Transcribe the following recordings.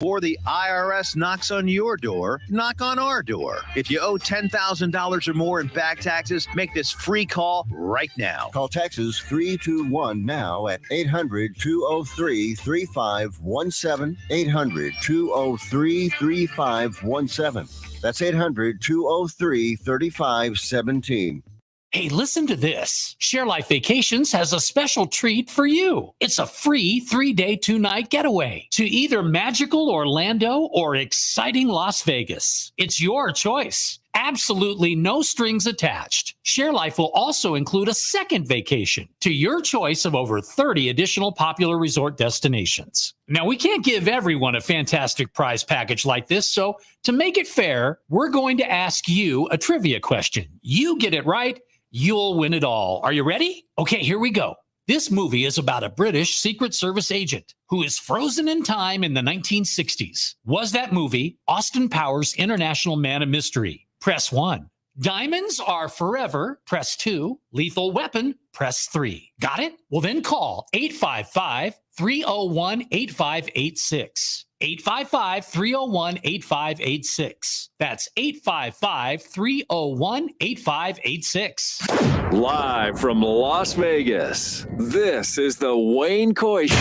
Before the IRS knocks on your door, knock on our door. If you owe $10,000 or more in back taxes, make this free call right now. Call Texas 321 now at 800-203-3517. 800-203-3517. That's 800-203-3517. Hey, listen to this. Share Life Vacations has a special treat for you. It's a free 3-day, 2-night getaway to either magical Orlando or exciting Las Vegas. It's your choice. Absolutely no strings attached. Share Life will also include a second vacation to your choice of over 30 additional popular resort destinations. Now, we can't give everyone a fantastic prize package like this, so to make it fair, we're going to ask you a trivia question. You get it right, you'll win it all. Are you ready? Okay, here we go. This movie is about a British Secret Service agent who is frozen in time in the 1960s. Was that movie Austin Powers' International Man of Mystery? Press 1. Diamonds Are Forever? Press 2. Lethal Weapon? Press 3. Got it? Well, then call 855-301-8586. 855-301-8586. That's 855-301-8586. Live from Las Vegas, this is the Wayne Coy Show.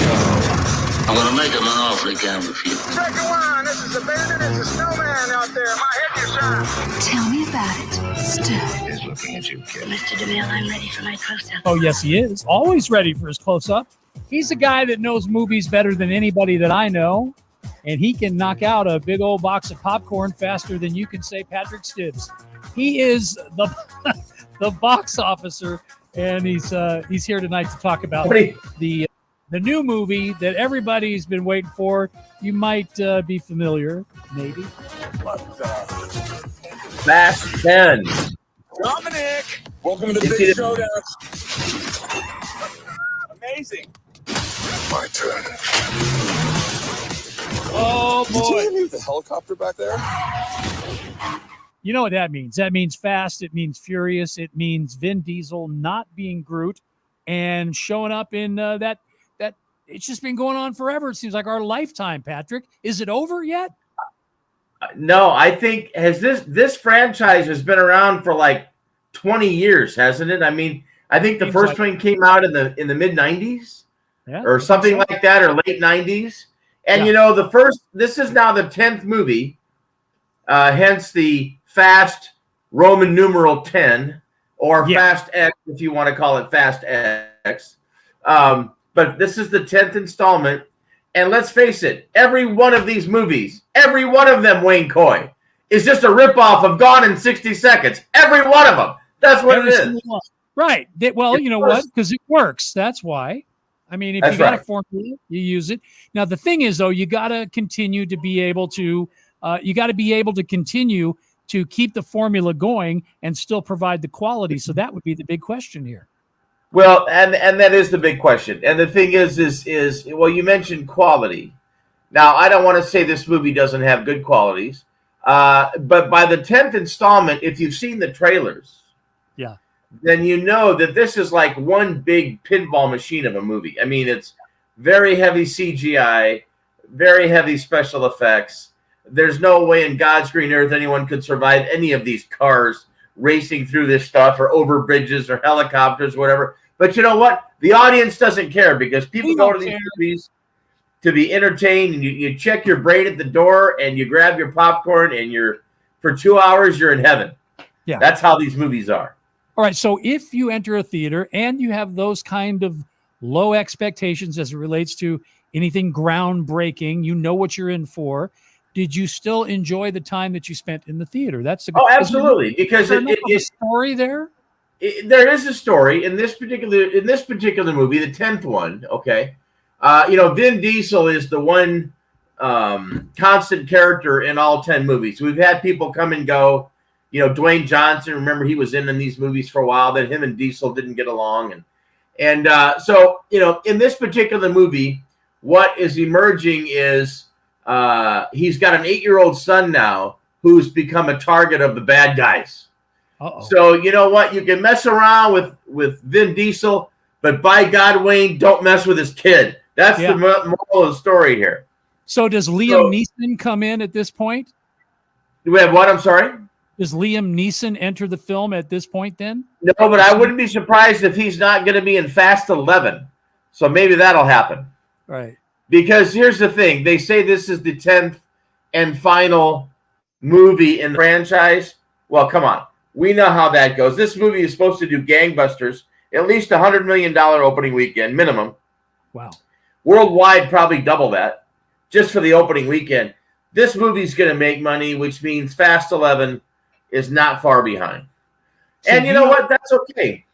I'm going to make him an offer he can't refuse. Second one, this is the bandit, it's a snowman out there. My head is shot. Tell me about it, Stu. He's looking at you, kid. Mr. DeMille, I'm ready for my close-up. Oh, yes, he is. Always ready for his close-up. He's a guy that knows movies better than anybody that I know, and he can knock out a big old box of popcorn faster than you can say Patrick Stibbs. He is the the box officer, and he's here tonight to talk about the new movie that everybody's been waiting for. You might be familiar, maybe. Fast 10. Dominic, welcome to the big showdown. Amazing. My turn. Oh, boy. Did you leave the helicopter back there? You know what that means. That means fast. It means furious. It means Vin Diesel not being Groot and showing up in that. It's just been going on forever. It seems like our lifetime, Patrick. Is it over yet? No, I think this franchise has been around for like 20 years, hasn't it? I mean, I think the first one came out in the mid 90s or something like that, or late 90s. And you know, this is now the 10th movie, hence the Fast Roman numeral 10, or Fast X if you want to call it Fast X. But this is the 10th installment. And let's face it, every one of these movies, every one of them, Wayne Coy, is just a ripoff of Gone in 60 Seconds. Every one of them. That's what it is. Right. Well, you know what? Because it works. That's why. I mean, if you got a formula, you use it. Now, the thing is, though, you got to continue to be able to continue to keep the formula going and still provide the quality. So that would be the big question here. Well, and that is the big question. And the thing is well, you mentioned quality. Now, I don't want to say this movie doesn't have good qualities, but by the 10th installment, if you've seen the trailers, then you know that this is like one big pinball machine of a movie. I mean, it's very heavy CGI, very heavy special effects. There's no way in God's green earth anyone could survive any of these cars racing through this stuff, or over bridges or helicopters, whatever. But you know what? The audience doesn't care, because people go to these movies to be entertained, and you check your brain at the door and you grab your popcorn, and for 2 hours you're in heaven. Yeah. That's how these movies are. All right. So if you enter a theater and you have those kind of low expectations as it relates to anything groundbreaking, you know what you're in for. Did you still enjoy the time that you spent in the theater? That's absolutely, because it's a story there. There is a story in this particular movie, the 10th one. Okay, Vin Diesel is the one constant character in all 10 movies. We've had people come and go. Dwayne Johnson. Remember, he was in these movies for a while. Then him and Diesel didn't get along, and so in this particular movie, what is emerging is. He's got an 8-year-old son now who's become a target of the bad guys. So you know what? You can mess around with Vin Diesel, but by God, Wayne, don't mess with his kid. That's the moral of the story here. So does Liam Neeson come in at this point? Do we have what? I'm sorry? Does Liam Neeson enter the film at this point then? No, but I wouldn't be surprised if he's not going to be in Fast 11. So maybe that'll happen. Right. Because here's the thing. They say this is the 10th and final movie in the franchise. Well, come on. We know how that goes. This movie is supposed to do gangbusters, at least $100 million opening weekend minimum. Wow. Worldwide, probably double that just for the opening weekend. This movie's going to make money, which means Fast 11 is not far behind. So and you know what? That's okay.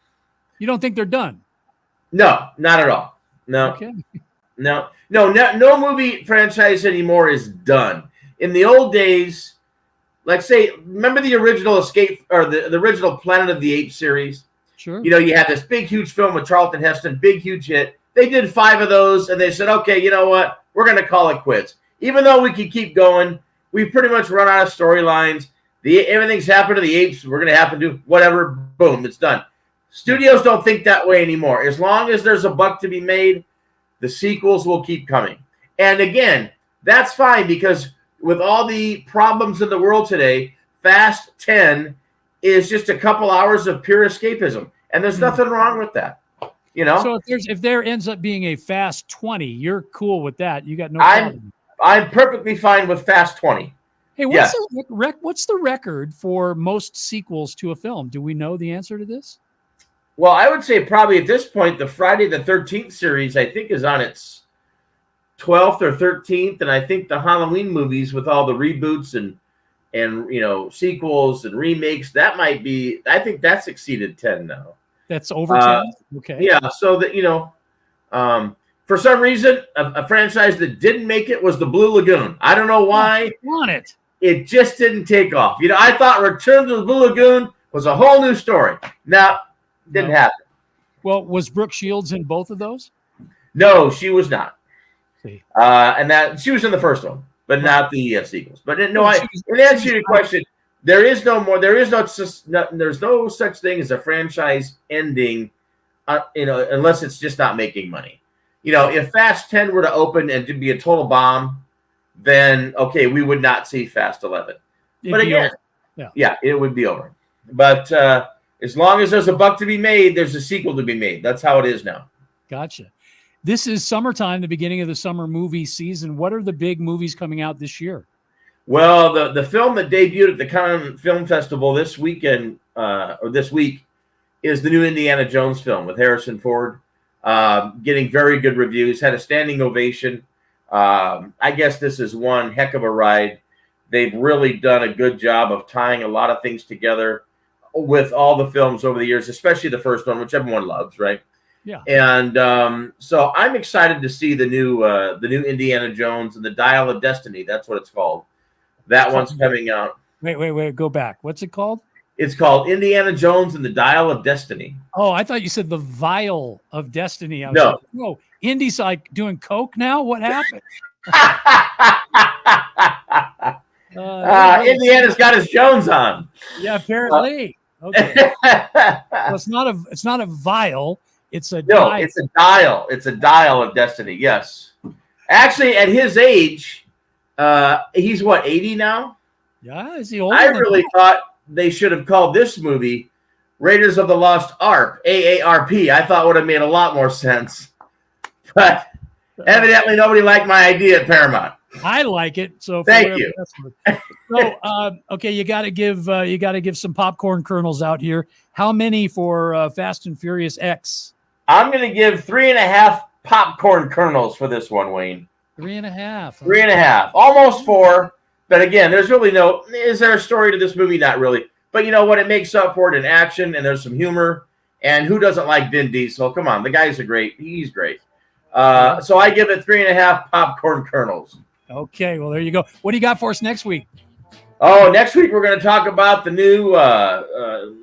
You don't think they're done? No, not at all. No. Okay. No movie franchise anymore is done. In the old days, like say, remember the original Escape or the original Planet of the Apes series? Sure. You know, you had this big, huge film with Charlton Heston, big, huge hit. They did 5 of those, and they said, okay, you know what? We're going to call it quits. Even though we could keep going, we pretty much run out of storylines. Everything's happened to the apes. We're going to happen to whatever. Boom, it's done. Studios don't think that way anymore. As long as there's a buck to be made, the sequels will keep coming. And again, that's fine because with all the problems in the world today, Fast 10 is just a couple hours of pure escapism. And there's nothing wrong with that. You know? So if there ends up being a Fast 20, you're cool with that. You got no problem. I'm perfectly fine with Fast 20. Hey, what's the record for most sequels to a film? Do we know the answer to this? Well, I would say probably at this point, the Friday the 13th series, I think, is on its 12th or 13th. And I think the Halloween movies with all the reboots and you know, sequels and remakes, that might be, I think that's exceeded 10 now. That's over 10? Okay. Yeah, so that, you know, for some reason, a franchise that didn't make it was the Blue Lagoon. I don't know why. Want it. It just didn't take off. You know, I thought Return to the Blue Lagoon was a whole new story. No, didn't happen. Well, was Brooke Shields in both of those? No, she was not. See. And that she was in the first one, but not the sequels. But in answer to your question, there's no such thing as a franchise ending, you know, unless it's just not making money. You know, if Fast 10 were to open and to be a total bomb, then okay, we would not see Fast 11. But again, yeah, it would be over. But as long as there's a buck to be made, there's a sequel to be made. That's how it is now. Gotcha. This is summertime, the beginning of the summer movie season. What are the big movies coming out this year? Well, the film that debuted at the Cannes Film Festival this weekend or this week is the new Indiana Jones film with Harrison Ford, getting very good reviews. Had a standing ovation. I guess this is one heck of a ride. They've really done a good job of tying a lot of things together with all the films over the years, especially the first one, which everyone loves, right? Yeah. And so I'm excited to see the new Indiana Jones and the Dial of Destiny. That's what it's called. That one's coming out. Wait. Go back. What's it called? It's called Indiana Jones and the Dial of Destiny. Oh, I thought you said the Vial of Destiny. No. Like, Indy's like doing coke now? What happened? Indiana's got his Jones on. Yeah, apparently. Okay. Well, it's not a vial. It's a dial. It's a dial. It's a dial of destiny. Yes. Actually, at his age, he's what, 80 now? Yeah, is he older? I really thought they should have called this movie Raiders of the Lost Ark, AARP. I thought would have made a lot more sense. But evidently nobody liked my idea at Paramount. I like it. So thank you. So okay, you got to give some popcorn kernels out here. How many for Fast and Furious X? I'm going to give 3.5 popcorn kernels for this one, Wayne. 3.5. 3.5, almost 4. But again, there's really is there a story to this movie? Not really. But you know what? It makes up for it in action, and there's some humor. And who doesn't like Vin Diesel? Come on, the guys are great. He's great. So I give it 3.5 popcorn kernels. Okay, well, there you go. What do you got for us next week? Oh, next week we're going to talk about the new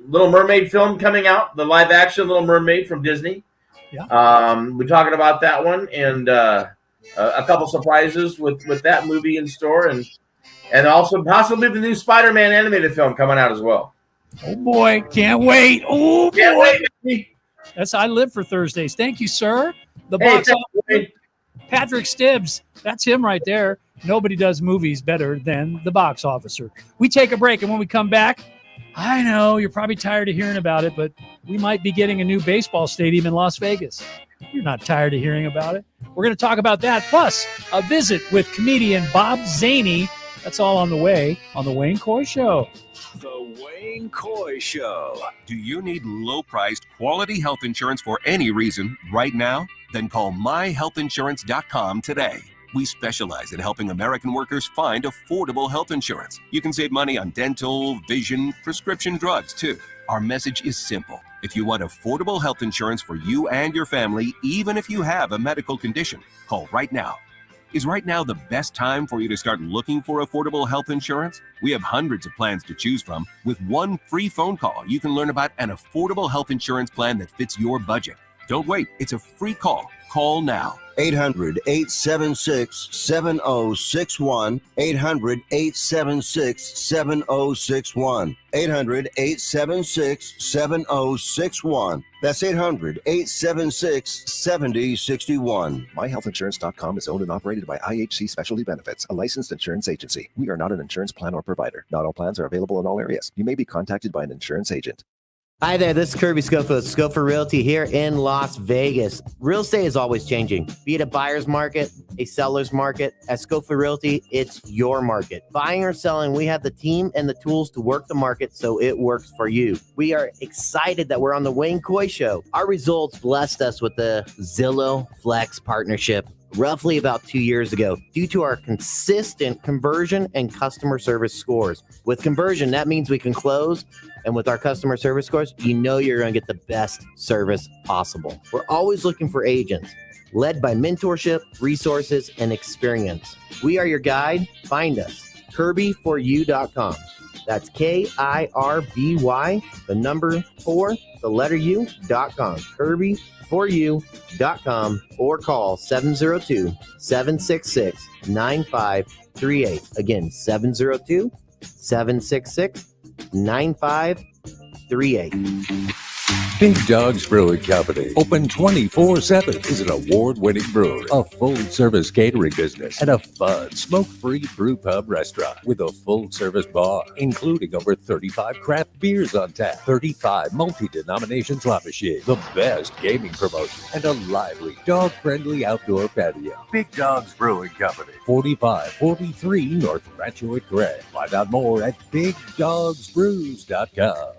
Little Mermaid film coming out, the live-action Little Mermaid from Disney. Yeah. We're talking about that one and a couple surprises with that movie in store, and also possibly the new Spider-Man animated film coming out as well. Oh boy, can't wait! Oh boy, can't wait. I live for Thursdays. Thank you, sir. The box office. Patrick Stibbs, that's him right there. nobody does movies better than the Box Officer. We take a break, and when we come back, I know you're probably tired of hearing about it, but we might be getting a new baseball stadium in Las Vegas. You're not tired of hearing about it. We're going to talk about that, plus a visit with comedian Bob Zany. That's all on the way on The Wayne Coy Show. The Wayne Coy Show. Do you need low-priced, quality health insurance for any reason right now? Then call myhealthinsurance.com today. We specialize in helping American workers find affordable health insurance. You can save money on dental, vision, prescription drugs, too. Our message is simple. If you want affordable health insurance for you and your family, even if you have a medical condition, call right now. Is right now the best time for you to start looking for affordable health insurance? We have hundreds of plans to choose from. With one free phone call, you can learn about an affordable health insurance plan that fits your budget. Don't wait. It's a free call. Call now. 800-876-7061. 800-876-7061. 800-876-7061. That's 800-876-7061. MyHealthInsurance.com is owned and operated by IHC Specialty Benefits, a licensed insurance agency. We are not an insurance plan or provider. Not all plans are available in all areas. You may be contacted by an insurance agent. Hi there, this is Kirby Schofield with Schofield Realty here in Las Vegas. Real estate is always changing, be it a buyer's market, a seller's market. At Schofield Realty, it's your market. Buying or selling, we have the team and the tools to work the market so it works for you. We are excited that we're on the Wayne Coy Show. Our results blessed us with the Zillow Flex partnership roughly about 2 years ago due to our consistent conversion and customer service scores. With conversion, that means we can close. And with our customer service scores, you know you're going to get the best service possible. We're always looking for agents led by mentorship, resources, and experience. We are your guide. Find us. Kirby4U.com. That's KIRBY, the number 4, the letter U.com. Kirby4U.com or call 702-766-9538. Again, 702-766-9538. Big Dogs Brewing Company, open 24/7, is an award-winning brewery, a full-service catering business, and a fun, smoke-free brew pub restaurant with a full-service bar, including over 35 craft beers on tap, 35 multi-denomination slot machines, the best gaming promotion, and a lively, dog-friendly outdoor patio. Big Dogs Brewing Company, 4543 North Rancho at Gray. Find out more at BigDogsBrews.com.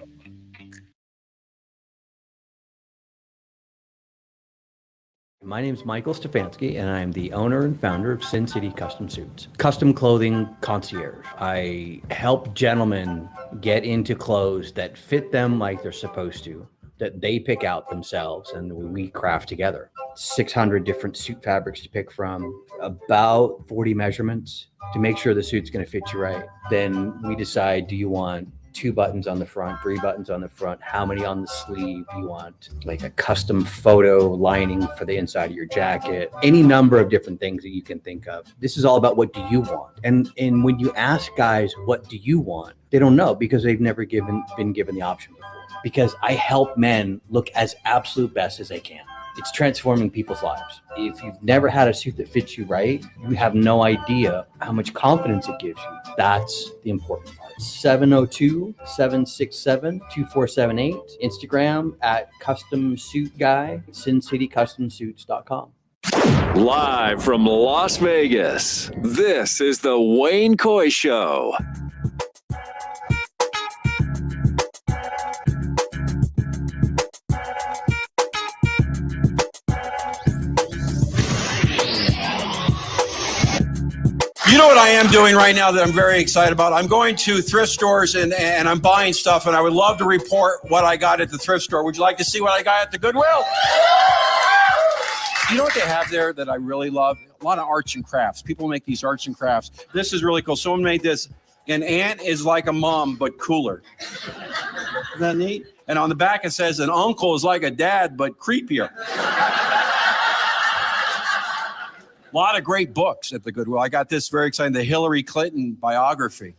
My name is Michael Stefanski, and I'm the owner and founder of Sin City Custom Suits, custom clothing concierge. I help gentlemen get into clothes that fit them like they're supposed to, that they pick out themselves, and we craft together. 600 different suit fabrics to pick from, about 40 measurements to make sure the suit's going to fit you right. Then we decide, do you want 2 buttons on the front, 3 buttons on the front, how many on the sleeve? You want like a custom photo lining for the inside of your jacket, any number of different things that you can think of. This is all about what do you want. And when you ask guys, what do you want? They don't know because they've never been given the option before. Because I help men look as absolute best as they can. It's transforming people's lives. If you've never had a suit that fits you right, you have no idea how much confidence it gives you. That's the important part. 702-767-2478. Instagram at Custom Suit Guy, SinCityCustomSuits.com. Live from Las Vegas, this is the Wayne Coy Show. You know what I am doing right now that I'm very excited about? I'm going to thrift stores and I'm buying stuff, and I would love to report what I got at the thrift store. Would you like to see what I got at the Goodwill? You know what they have there that I really love? A lot of arts and crafts. People make these arts and crafts. This is really cool. Someone made this. An aunt is like a mom, but cooler. Isn't that neat? And on the back it says, an uncle is like a dad, but creepier. A lot of great books at the Goodwill. I got this very exciting, the Hillary Clinton biography.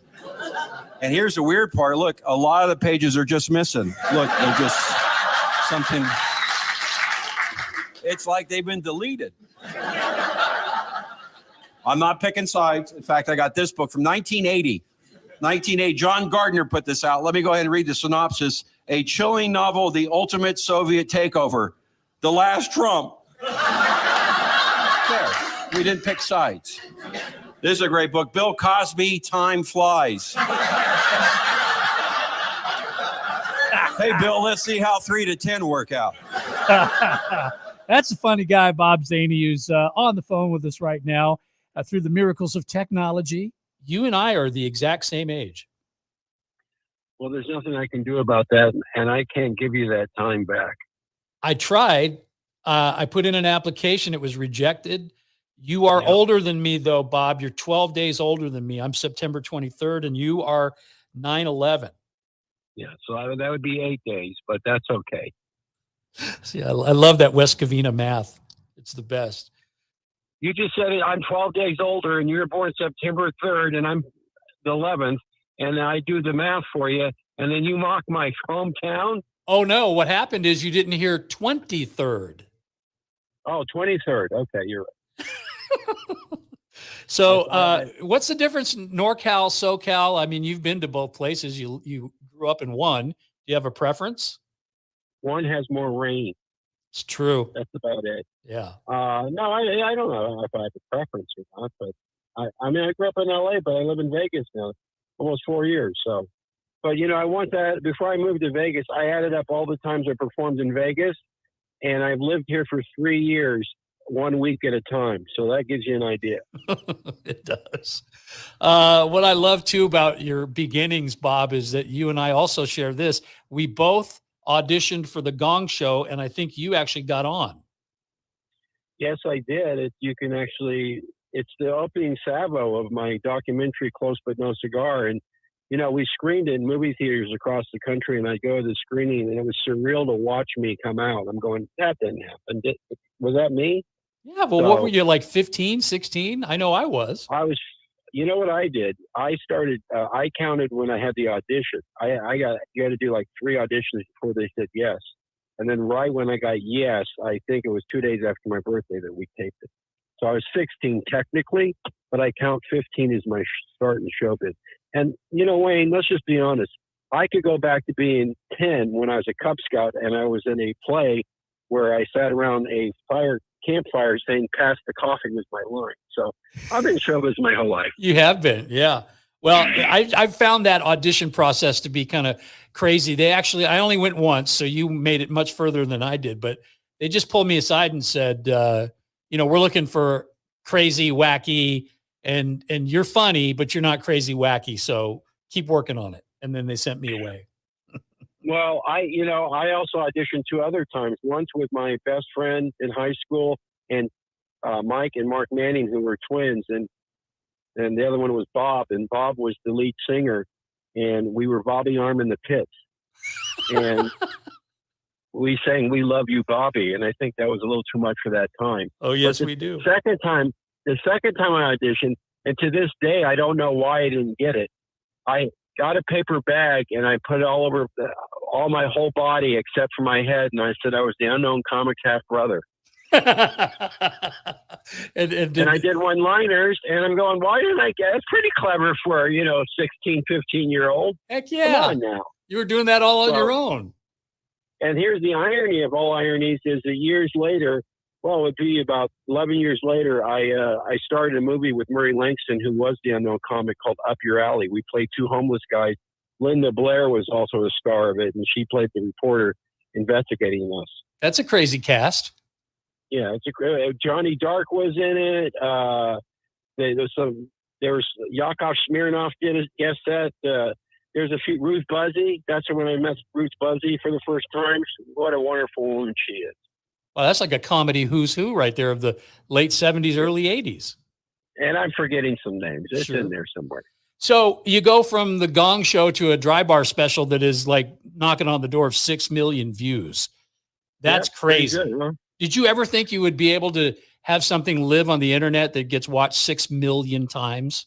And here's the weird part. Look, a lot of the pages are just missing. Look, they're just something. It's like they've been deleted. I'm not picking sides. In fact, I got this book from 1980. 1980. John Gardner put this out. Let me go ahead and read the synopsis. A chilling novel, The Ultimate Soviet Takeover. The Last Trump. There. We didn't pick sides. This is a great book. Bill Cosby, Time Flies. Hey, Bill, let's see how 3 to 10 work out. That's a funny guy, Bob Zany, who's on the phone with us right now through the miracles of technology. You and I are the exact same age. Well, there's nothing I can do about that, and I can't give you that time back. I tried. I put in an application. It was rejected. You are older than me, though, Bob. You're 12 days older than me. I'm September 23rd, and you are 9/11. Yeah, so that would be 8 days, but that's okay. See, I love that West Covina math. It's the best. You just said it. I'm 12 days older, and you're born September 3rd, and I'm the 11th, and I do the math for you, and then you mock my hometown? Oh, no. What happened is you didn't hear 23rd. Oh, 23rd. Okay, you're right. So what's the difference in NorCal, SoCal? I mean, you've been to both places. You grew up in one. Do you have a preference? One has more rain. It's true. That's about it. Yeah. No, I don't know if I have a preference or not, but I mean, I grew up in LA, but I live in Vegas now, almost 4 years. So, but I want that before I moved to Vegas, I added up all the times I performed in Vegas, and I've lived here for 3 years, 1 week at a time. So that gives you an idea. It does. What I love too about your beginnings, Bob, is that you and I also share this. We both auditioned for the Gong Show, and I think you actually got on. Yes, I did. It's the opening salvo of my documentary, Close But No Cigar. And, we screened it in movie theaters across the country, and I'd go to the screening, and it was surreal to watch me come out. I'm going, that didn't happen. Was that me? Yeah, well, what were you, like 15, 16? I know I was. You know what I did? I started, I counted when I had the audition. You had to do like 3 auditions before they said yes. And then right when I got yes, I think it was 2 days after my birthday that we taped it. So I was 16 technically, but I count 15 as my start in showbiz. And, Wayne, let's just be honest. I could go back to being 10 when I was a Cub Scout and I was in a play where I sat around a campfire saying, pass the coffee was my line. So I've been in showbiz my whole life. You have been, yeah. Well, I've found that audition process to be kind of crazy. I only went once, so you made it much further than I did, but they just pulled me aside and said, we're looking for crazy, wacky, and you're funny, but you're not crazy, wacky. So keep working on it. And then they sent me away. Well, I also auditioned 2 other times. Once with my best friend in high school, and Mike and Mark Manning, who were twins, and the other one was Bob, and Bob was the lead singer, and we were Bobby Arm in the Pits, and we sang "We Love You, Bobby," and I think that was a little too much for that time. Oh yes, we do. The second time I auditioned, and to this day I don't know why I didn't get it. I got a paper bag and I put it all over all my whole body except for my head, and I said I was the unknown comic's half brother. and I did one-liners, and I'm going, why didn't I get it? It's pretty clever for 16, 15-year-old. Heck yeah. Come on now. You were doing that all on your own. And here's the irony of all ironies is that years later, well, it would be about 11 years later, I started a movie with Murray Langston, who was the unknown comic, called Up Your Alley. We played 2 homeless guys. Linda Blair was also a star of it, and she played the reporter investigating us. That's a crazy cast. Yeah, Johnny Dark was in it. There was Yakov Smirnoff did a guest set. There's a few, Ruth Buzzy. That's when I met Ruth Buzzy for the first time. What a wonderful woman she is. Well, that's like a comedy who's who right there of the late 70s, early 80s. And I'm forgetting some names. It's in there somewhere. So you go from the Gong Show to a dry bar special that is like knocking on the door of 6 million views. That's crazy. Good, huh? Did you ever think you would be able to have something live on the internet that gets watched 6 million times?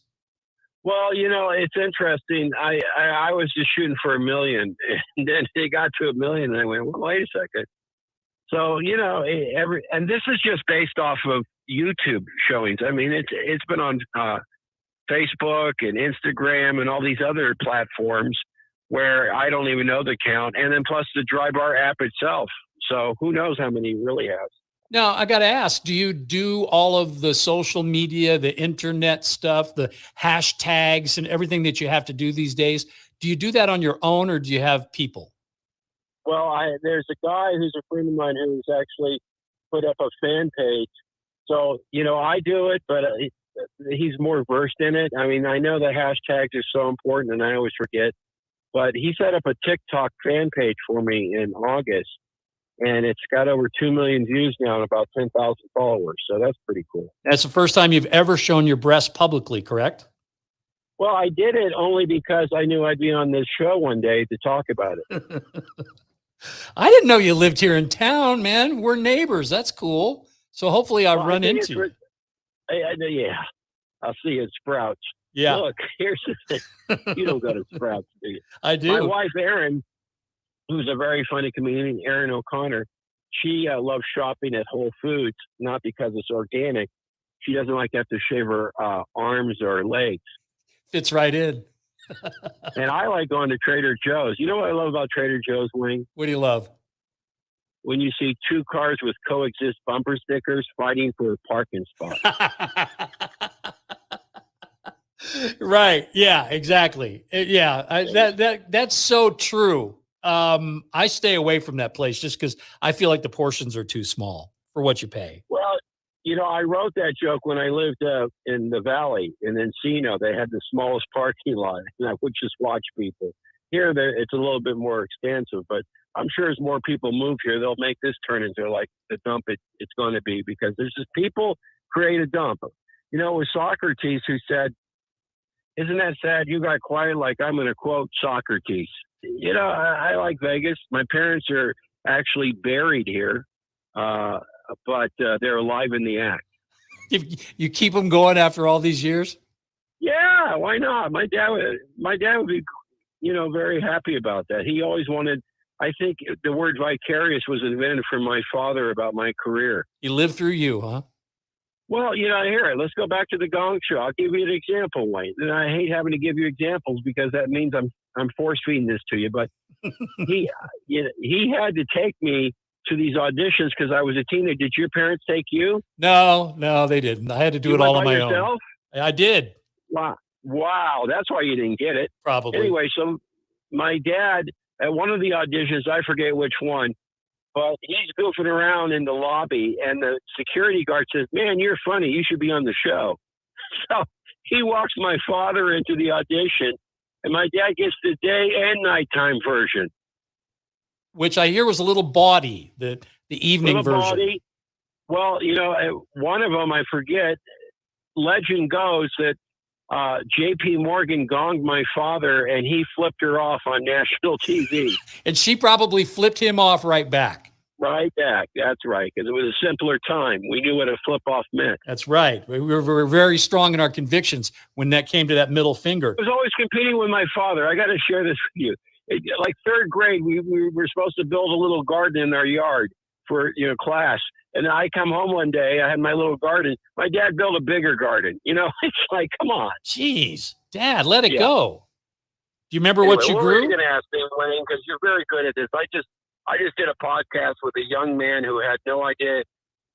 Well, it's interesting. I was just shooting for 1 million, and then it got to 1 million, and I went, well, wait a second. So, and this is just based off of, YouTube showings. I mean, it's been on Facebook and Instagram and all these other platforms where I don't even know the count. And then plus the Dry Bar app itself. So who knows how many he really has. Now, I got to ask, do you do all of the social media, the internet stuff, the hashtags and everything that you have to do these days? Do you do that on your own or do you have people? Well, there's a guy who's a friend of mine who's actually put up a fan page. So, I do it, but he's more versed in it. I mean, I know the hashtags are so important and I always forget, but he set up a TikTok fan page for me in August. And it's got over 2 million views now and about 10,000 followers. So that's pretty cool. That's the first time you've ever shown your breast publicly, correct? Well, I did it only because I knew I'd be on this show one day to talk about it. I didn't know you lived here in town, man. We're neighbors. That's cool. So hopefully I'll run into you. Yeah. I'll see you at Sprouts. Yeah. Look, here's the thing. You don't go to Sprouts, do you? I do. My wife, Erin, who's a very funny comedian, Erin O'Connor, she loves shopping at Whole Foods, not because it's organic. She doesn't like to have to shave her arms or legs. Fits right in. And I like going to Trader Joe's. You know what I love about Trader Joe's, Wayne? What do you love? When you see two cars with coexist bumper stickers fighting for a parking spot. Right. Yeah, exactly. Yeah. That's so true. I stay away from that place just because I feel like the portions are too small for what you pay. Well, I wrote that joke when I lived in the Valley in Encino. They had the smallest parking lot, and I would just watch people. Here, it's a little bit more expansive, but I'm sure as more people move here, they'll make this turn into like the dump it's going to be, because there's just people create a dump. It was Socrates who said, "Isn't that sad? You got quiet like I'm going to quote Socrates." I like Vegas. My parents are actually buried here, but they're alive in the act. You keep them going after all these years? Yeah, why not? My dad would be, very happy about that. He always wanted. I think the word vicarious was invented from my father about my career. He lived through you, huh? Well, here, let's go back to the Gong Show. I'll give you an example, Wayne. And I hate having to give you examples because that means I'm force feeding this to you. But he had to take me to these auditions because I was a teenager. Did your parents take you? No, they didn't. I had to do it all on my own. I did. Wow, that's why you didn't get it. Probably. Anyway, so my dad, at one of the auditions, I forget which one, but he's goofing around in the lobby, and the security guard says, "Man, you're funny. You should be on the show." So he walks my father into the audition, and my dad gets the day and nighttime version. Which I hear was a little bawdy, the evening version. Bawdy. Well, one of them, I forget, legend goes that J.P. Morgan gonged my father, and he flipped her off on national TV. And she probably flipped him off right back. Right back. That's right, because it was a simpler time. We knew what a flip-off meant. That's right. We were very strong in our convictions when that came to that middle finger. I was always competing with my father. I got to share this with you. Like third grade, we were supposed to build a little garden in our yard for class. And I come home one day, I had my little garden. My dad built a bigger garden. It's like, come on. Jeez, Dad, let it go. Do you remember what you grew? What were you going to ask me, Wayne? Because you're very good at this. I just did a podcast with a young man who had no idea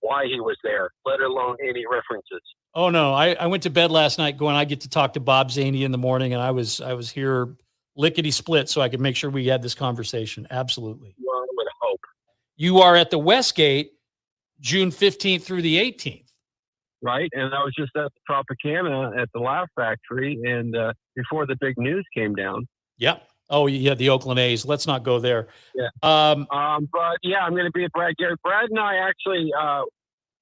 why he was there, let alone any references. Oh no, I went to bed last night going, I get to talk to Bob Zany in the morning, and I was here lickety split so I could make sure we had this conversation. Absolutely. Well, I would hope. You are at the Westgate June 15th through the 18th. Right. And I was just at the Tropicana at the Laugh Factory, and before the big news came down. Yep. Oh, yeah, the Oakland A's. Let's not go there. Yeah. But yeah, I'm going to be at Brad Garrett. Brad and I actually,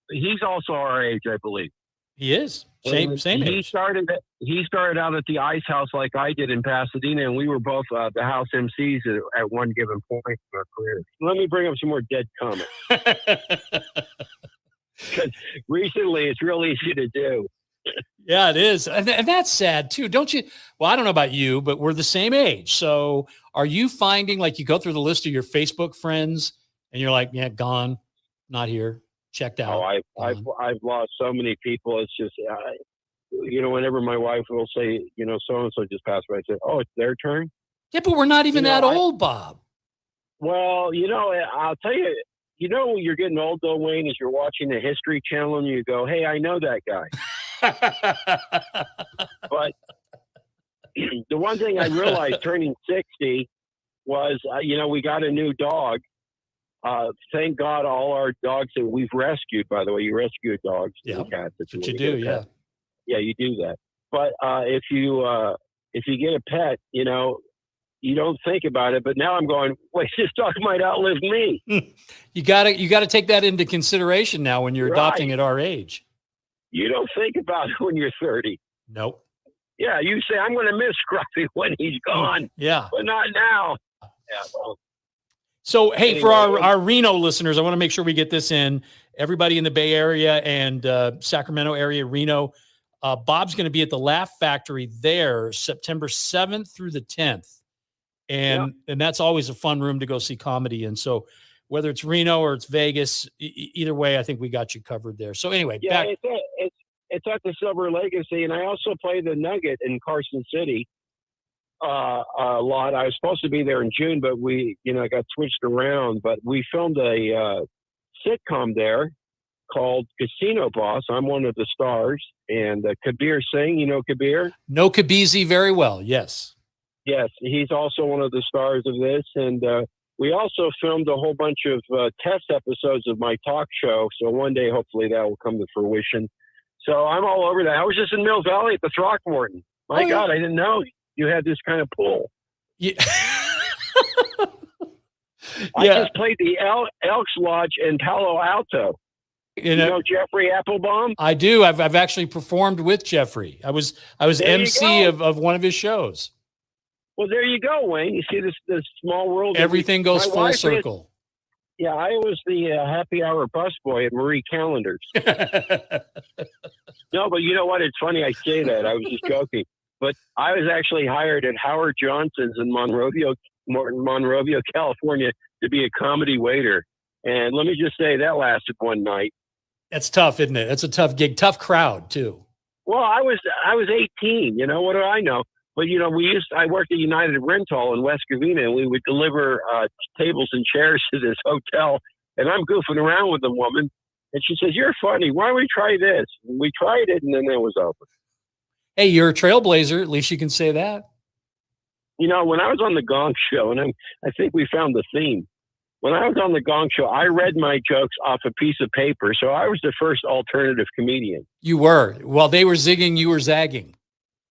he's also our age, I believe. He is. Same age. He started out at the Ice House like I did in Pasadena, and we were both the house MCs at one given point in our career. Let me bring up some more dead comments. Because recently it's real easy to do. Yeah, it is. And that's sad too. Don't you? Well, I don't know about you, but we're the same age. So are you finding like you go through the list of your Facebook friends and you're like, yeah, gone, not here? checked out. Oh, I've lost so many people. It's just, whenever my wife will say, so-and-so just passed away, I say, oh, it's their turn? Yeah, but we're not even that old, Bob. Well, I'll tell you, you're getting old though, Wayne, as you're watching the History Channel and you go, hey, I know that guy. But the one thing I realized turning 60 was, we got a new dog. Thank God all our dogs that we've rescued, by the way, you rescue dogs and cats. That's what you do, yeah. Yeah, you do that. But if you get a pet, you don't think about it. But now I'm going, wait, this dog might outlive me. You gotta take that into consideration now when you're adopting at our age. You don't think about it when you're 30. Nope. Yeah, you say, I'm going to miss Scruffy when he's gone. Yeah. But not now. Yeah, well. So, hey, Anyway, for our Reno listeners, I want to make sure we get this in. Everybody in the Bay Area and Sacramento area, Reno, Bob's going to be at the Laugh Factory there September 7th through the 10th. And that's always a fun room to go see comedy. And so whether it's Reno or it's Vegas, either way, I think we got you covered there. So anyway, yeah, it's at the Silver Legacy. And I also play the Nugget in Carson City a lot. I was supposed to be there in June, but we, got switched around. But we filmed a sitcom there called Casino Boss. I'm one of the stars. And Kabir Singh, Kabir? No Kabizi very well, yes. Yes, he's also one of the stars of this. And we also filmed a whole bunch of test episodes of my talk show. So one day, hopefully, that will come to fruition. So I'm all over that. I was just in Mill Valley at the Throckmorton. My God, I didn't know you had this kind of pool. Yeah. I just played the Elks Lodge in Palo Alto. You know Jeffrey Applebaum? I do. I've actually performed with Jeffrey. I was MC of one of his shows. Well, there you go, Wayne. You see this small world. Everything goes full circle. Yeah, I was the happy hour busboy at Marie Callender's. No, but you know what? It's funny I say that. I was just joking. But I was actually hired at Howard Johnson's in Monrovia, California, to be a comedy waiter. And let me just say that lasted one night. That's tough, isn't it? That's a tough gig. Tough crowd, too. Well, I was 18. What do I know? But, I worked at United Rental in West Covina, and we would deliver tables and chairs to this hotel. And I'm goofing around with the woman. And she says, you're funny. Why don't we try this? And we tried it, and then it was over. Hey, you're a trailblazer. At least you can say that. When I was on the Gong Show, and I think we found the theme. When I was on the Gong Show, I read my jokes off a piece of paper. So I was the first alternative comedian. You were. While they were zigging, you were zagging.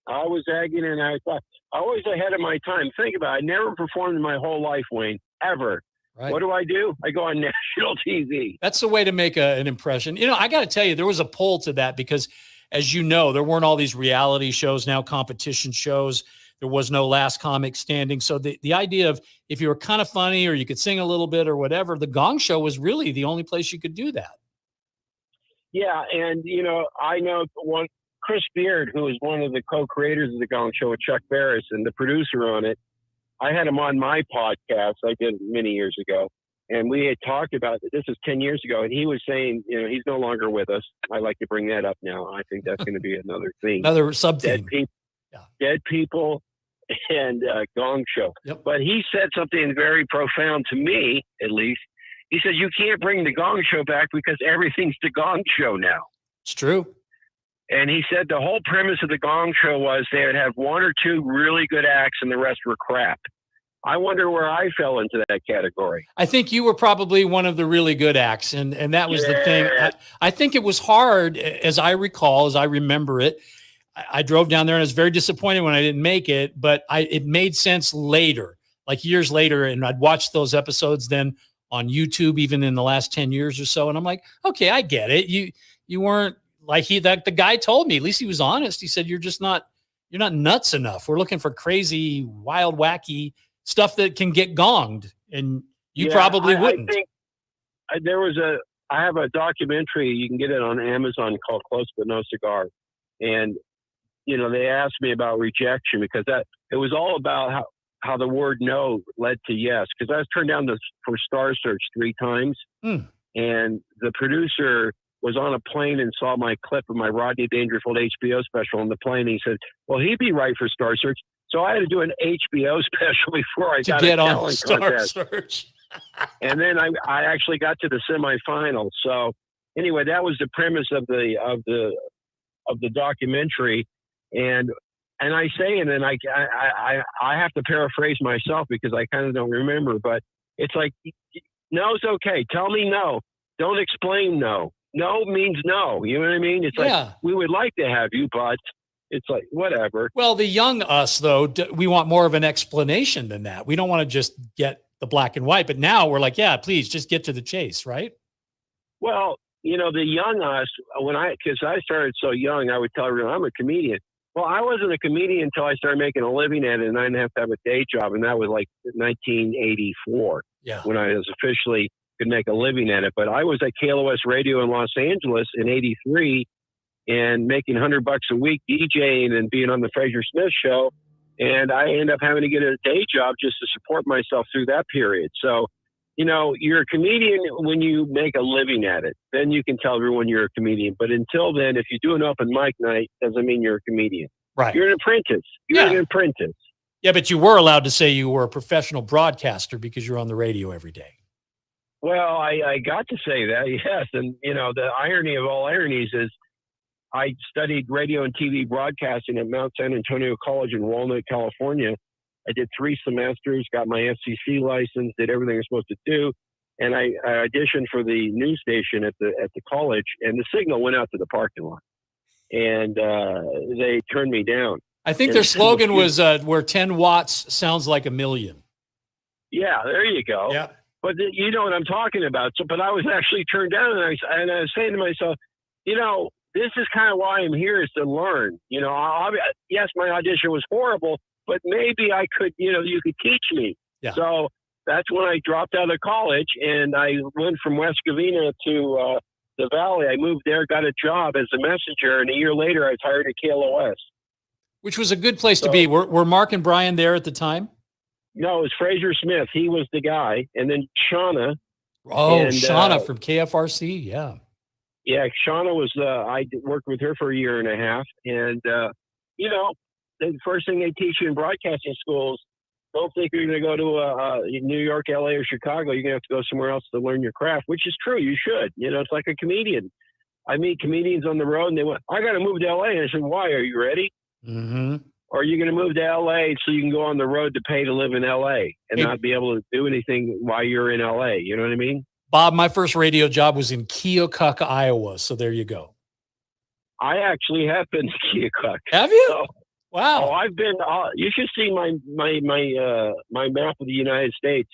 I was zagging, and I thought, always ahead of my time. Think about it. I never performed in my whole life, Wayne, ever. Right. What do? I go on national TV. That's the way to make an impression. I got to tell you, there was a pull to that because, as you know, there weren't all these reality shows, now competition shows. There was no Last Comic Standing. So the idea of if you were kind of funny or you could sing a little bit or whatever, the Gong Show was really the only place you could do that. Yeah, and, I know Chris Beard, who is one of the co-creators of the Gong Show with Chuck Barris and the producer on it. I had him on my podcast. I did many years ago. And we had talked about it. This is 10 years ago. And he was saying, he's no longer with us. I like to bring that up now. I think that's going to be another thing. Another sub-theme. Dead people and Gong Show. Yep. But he said something very profound to me, at least. He said, you can't bring the Gong Show back because everything's the Gong Show now. It's true. And he said the whole premise of the Gong Show was they would have one or two really good acts and the rest were crap. I wonder where I fell into that category. I think you were probably one of the really good acts. And that was the thing. I think it was hard, as I recall, as I remember it. I drove down there and I was very disappointed when I didn't make it, but it made sense later, like years later. And I'd watched those episodes then on YouTube, even in the last 10 years or so. And I'm like, okay, I get it. You weren't like the guy told me, at least he was honest. He said, you're not nuts enough. We're looking for crazy, wild, wacky stuff that can get gonged. And you probably wouldn't. I think I have a documentary. You can get it on Amazon called Close But No Cigar. And, they asked me about rejection because it was all about how the word no led to yes. Because I was turned down for Star Search 3 times. And and the producer was on a plane and saw my clip of my Rodney Dangerfield HBO special on the plane. And he said, well, he'd be right for Star Search. So I had to do an HBO special before I got get a on talent Star contest. Search. And then I actually got to the semifinals. So anyway, that was the premise of the documentary. And I say, and then I have to paraphrase myself because I kind of don't remember, but it's like, no's okay. Tell me no. Don't explain no. No means no. You know what I mean? It's like, we would like to have you, but it's like, whatever. Well, the young us, though, we want more of an explanation than that. We don't want to just get the black and white, but now we're like, yeah, please just get to the chase, right? Well, you know, the young us, because I started so young, I would tell everyone I'm a comedian. Well, I wasn't a comedian until I started making a living at it, and I didn't have to have a day job, and that was like 1984 when I was officially could make a living at it. But I was at KLOS Radio in Los Angeles in '83 and making $100 a week DJing and being on the Fraser Smith show. And I ended up having to get a day job just to support myself through that period. So, you know, you're a comedian when you make a living at it. Then you can tell everyone you're a comedian. But until then, if you do an open mic night, doesn't mean you're a comedian. Right. You're an apprentice. You're an apprentice. Yeah, but you were allowed to say you were a professional broadcaster because you're on the radio every day. Well, I got to say that, yes. And, you know, the irony of all ironies is I studied radio and TV broadcasting at Mount San Antonio College in Walnut, California. I did 3 semesters, got my FCC license, did everything I was supposed to do. And I auditioned for the news station at the college, and the signal went out to the parking lot. And they turned me down. I think their slogan was where 10 watts sounds like a million. Yeah, there you go. Yeah. But you know what I'm talking about. So, but I was actually turned down, and I was saying to myself, you know, this is kind of why I'm here, is to learn. You know, yes, my audition was horrible, but maybe I could, you know, you could teach me. Yeah. So that's when I dropped out of college, and I went from West Covina to the Valley. I moved there, got a job as a messenger, and a year later I was hired at KLOS. Which was a good place to be. Were Mark and Brian there at the time? No, it was Fraser Smith. He was the guy. And then Shauna. Oh, Shauna from KFRC. Yeah. Yeah. Shauna was, I worked with her for a year and a half. And, you know, the first thing they teach you in broadcasting schools, don't think you're going to go to New York, LA, or Chicago. You're going to have to go somewhere else to learn your craft, which is true. You should. You know, it's like a comedian. I meet comedians on the road and they went, I got to move to LA. And I said, why? Are you ready? Mm-hmm. Or are you going to move to LA so you can go on the road to pay to live in LA and not be able to do anything while you're in LA? You know what I mean? Bob, my first radio job was in Keokuk, Iowa. So there you go. I actually have been to Keokuk. Have you? So, wow. Oh, I've been. You should see my map of the United States.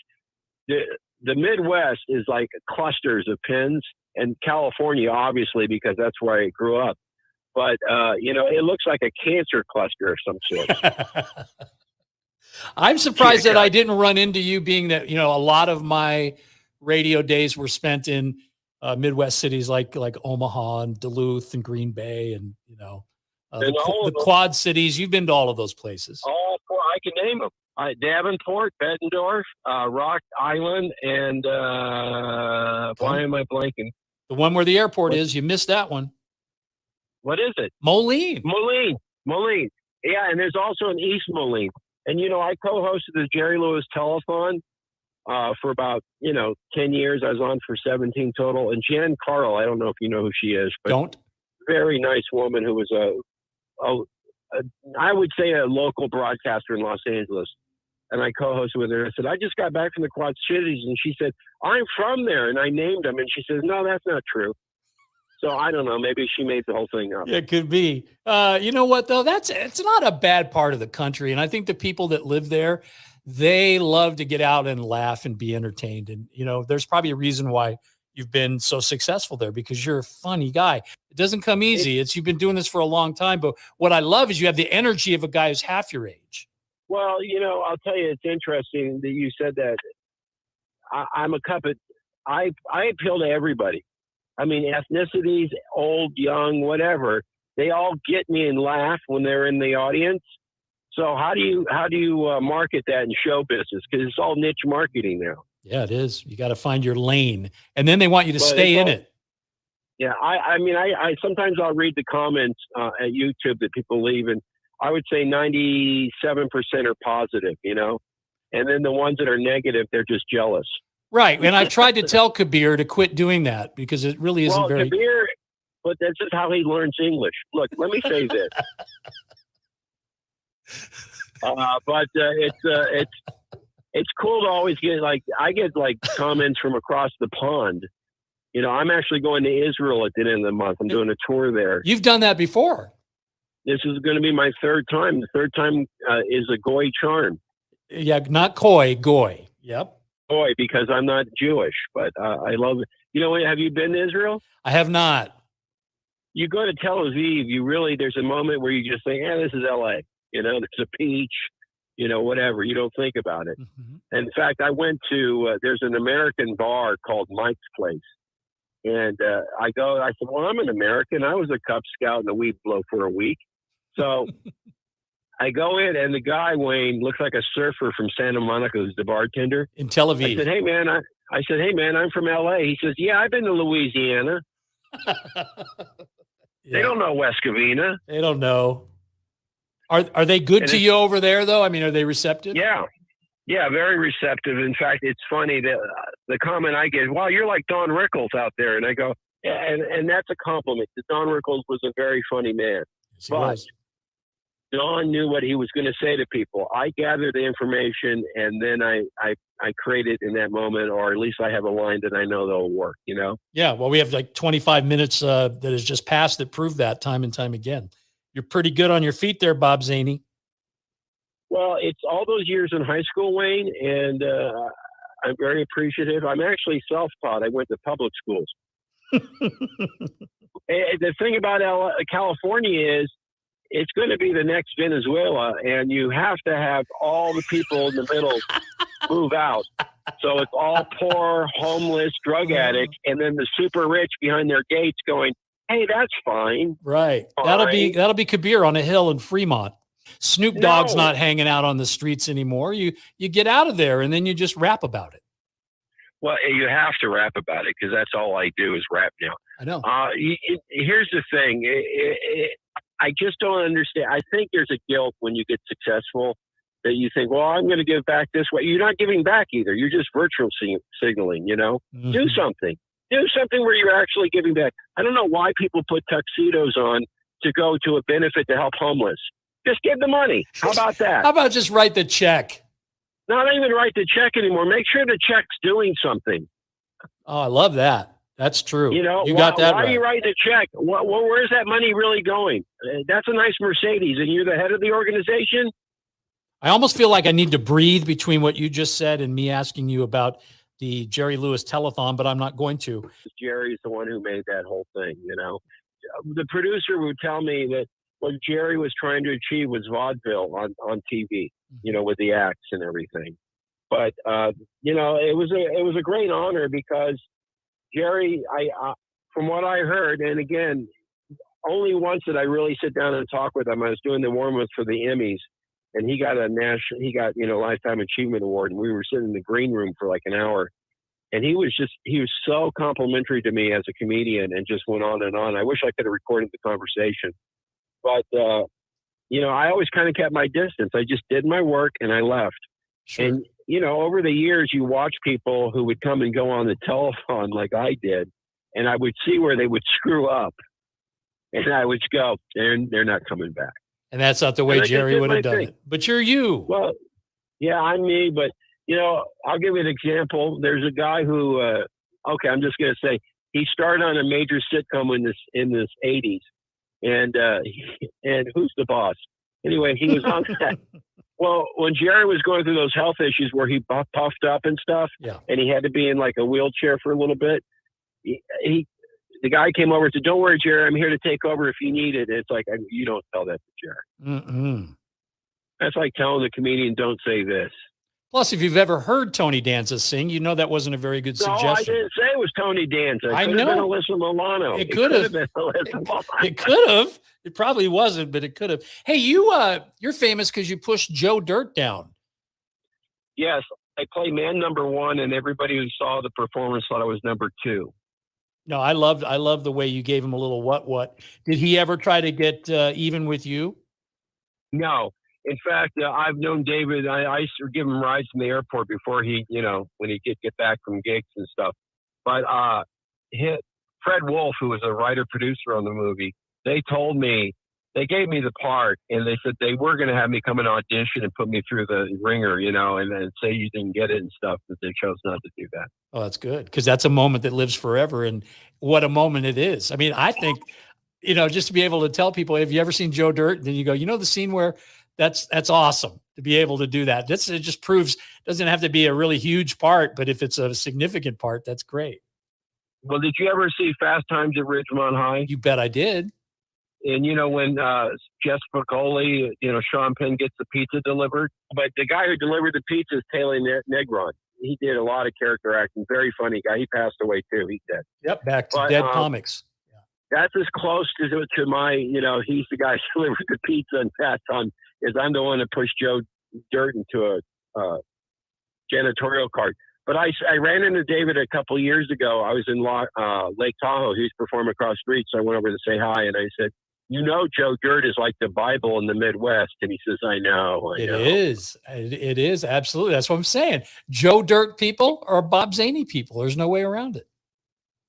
The Midwest is like clusters of pins, and California, obviously, because that's where I grew up. But, you know, it looks like a cancer cluster of some sort. I'm surprised that I didn't run into you, being that, you know, a lot of my radio days were spent in Midwest cities like Omaha and Duluth and Green Bay and, you know, the Quad Cities. You've been to all of those places. All four, I can name them. Davenport, Bettendorf, Rock Island, and why am I blanking? The one where the airport is. You missed that one. What is it? Moline. Yeah, and there's also an East Moline. And, you know, I co-hosted the Jerry Lewis Telethon for about, 10 years. I was on for 17 total. And Jan Carl, I don't know if you know who she is. But very nice woman who was I would say a local broadcaster in Los Angeles. And I co-hosted with her. I said, I just got back from the Quad Cities. And she said, I'm from there. And I named them. And she says, no, that's not true. So I don't know. Maybe she made the whole thing up. It could be. You know what, though? It's not a bad part of the country. And I think the people that live there, they love to get out and laugh and be entertained. And, you know, there's probably a reason why you've been so successful there, because you're a funny guy. It doesn't come easy. You've been doing this for a long time. But what I love is you have the energy of a guy who's half your age. Well, you know, I'll tell you, it's interesting that you said that. I'm a cup of, I appeal to everybody. I mean, ethnicities, old, young, whatever, they all get me and laugh when they're in the audience. So how do you market that in show business? Because it's all niche marketing now. Yeah, it is. You got to find your lane, and then they want you to stay in it. Yeah, I sometimes I'll read the comments at YouTube that people leave, and I would say 97% are positive, and then the ones that are negative, they're just jealous. Right, and I've tried to tell Kabir to quit doing that because it really isn't very. Kabir, but that's just how he learns English. Look, let me say this. But it's cool to always get I get comments from across the pond. I'm actually going to Israel at the end of the month. I'm doing a tour there. You've done that before. This is going to be my third time. The third time is a goy charm. Yeah, not koi, goy. Yep. Goy, because I'm not Jewish, but I love it. Have you been to Israel? I have not. You go to Tel Aviv, there's a moment where you just think, this is LA. There's a beach, whatever. You don't think about it. Mm-hmm. In fact, I went to, there's an American bar called Mike's Place. And I said, well, I'm an American. I was a Cub Scout and a weed blow for a week. So I go in, and the guy, Wayne, looks like a surfer from Santa Monica, who's the bartender. In Tel Aviv. I said, hey, man, I'm from L.A. He says, yeah, I've been to Louisiana. They don't know West Covina. They don't know. Are they good to you over there, though? I mean, are they receptive? Yeah. Yeah, very receptive. In fact, it's funny that the comment I get, wow, you're like Don Rickles out there. And I go, yeah, and that's a compliment. Don Rickles was a very funny man. Yes, but Don knew what he was going to say to people. I gather the information, and then I create it in that moment, or at least I have a line that I know that'll work, Yeah, well, we have 25 minutes that has just passed that prove that time and time again. You're pretty good on your feet there, Bob Zany. Well, it's all those years in high school, Wayne, and I'm very appreciative. I'm actually self-taught. I went to public schools. The thing about California is it's going to be the next Venezuela, and you have to have all the people in the middle move out. So it's all poor, homeless, drug addicts, and then the super rich behind their gates going, hey, that's fine. Right. Fine. That'll be Kabir on a hill in Fremont. Snoop Dogg's not hanging out on the streets anymore. You get out of there, and then you just rap about it. Well, you have to rap about it because that's all I do is rap now. I know. Here's the thing. I just don't understand. I think there's a guilt when you get successful that you think, well, I'm going to give back this way. You're not giving back either. You're just virtual signaling, Mm-hmm. Do something. Do something where you're actually giving back. I don't know why people put tuxedos on to go to a benefit to help homeless. Just give the money. How about that? How about just write the check? Not even write the check anymore. Make sure the check's doing something. Oh, I love that. That's true. You got that right. Why are you writing the check? Where's that money really going? That's a nice Mercedes, and you're the head of the organization? I almost feel like I need to breathe between what you just said and me asking you about the Jerry Lewis telethon, but I'm not going to. Jerry's the one who made that whole thing, The producer would tell me that what Jerry was trying to achieve was vaudeville on TV, with the acts and everything. But it was a great honor because Jerry, I from what I heard, and again, only once did I really sit down and talk with him. I was doing the warm-ups for the Emmys, and he got Lifetime Achievement Award, and we were sitting in the green room for like an hour. And he was so complimentary to me as a comedian and just went on and on. I wish I could have recorded the conversation. But, I always kind of kept my distance. I just did my work and I left. Sure. And, over the years, you watch people who would come and go on the telephone like I did, and I would see where they would screw up. And I would go, they're not coming back. And that's not the way Jerry would have done it. But you're you. Well, yeah, I'm me. But, I'll give you an example. There's a guy who, I'm just going to say, he started on a major sitcom in this 80s. And Who's the Boss? Anyway, he was on that. Well, when Jerry was going through those health issues where he puffed up and stuff, and he had to be in like a wheelchair for a little bit, the guy came over and said, "Don't worry, Jerry, I'm here to take over if you need it." It's like, you don't tell that to Jerry. Mm-mm. That's like telling the comedian, "Don't say this." Plus, if you've ever heard Tony Danza sing, that wasn't a very good suggestion. No, I didn't say it was Tony Danza. I could know. have been Alyssa Milano. It could have been Alyssa Milano. It could have. It probably wasn't, but it could have. Hey, you're famous because you pushed Joe Dirt down. Yes, I play man number one, and everybody who saw the performance thought I was number two. No, I love the way you gave him a little what. Did he ever try to get even with you? No. In fact, I've known David. I used to give him rides from the airport before he, when he could get back from gigs and stuff. But Fred Wolf, who was a writer-producer on the movie, they gave me the part, and they said they were going to have me come and audition and put me through the ringer, and then say you didn't get it and stuff, but they chose not to do that. Oh, that's good, because that's a moment that lives forever, and what a moment it is. I mean, I think, just to be able to tell people, have you ever seen Joe Dirt? And then you go, the scene where that's awesome to be able to do that. It just proves, doesn't have to be a really huge part, but if it's a significant part, that's great. Well, did you ever see Fast Times at Ridgemont High? You bet I did. And when Jess Spicoli, Sean Penn gets the pizza delivered, but the guy who delivered the pizza is Taylor Negron. He did a lot of character acting. Very funny guy. He passed away too. He's dead. Yep, back to Dead Comics. That's as close to my, he's the guy who delivered the pizza and passed on. Is I'm the one that pushed Joe Dirt into a janitorial cart. But I ran into David a couple of years ago. I was in Lake Tahoe. He was performing across the street, so I went over to say hi, and I said, Joe Dirt is like the Bible in the Midwest. And he says, I know. It is. Absolutely. That's what I'm saying. Joe Dirt people are Bob Zany people. There's no way around it.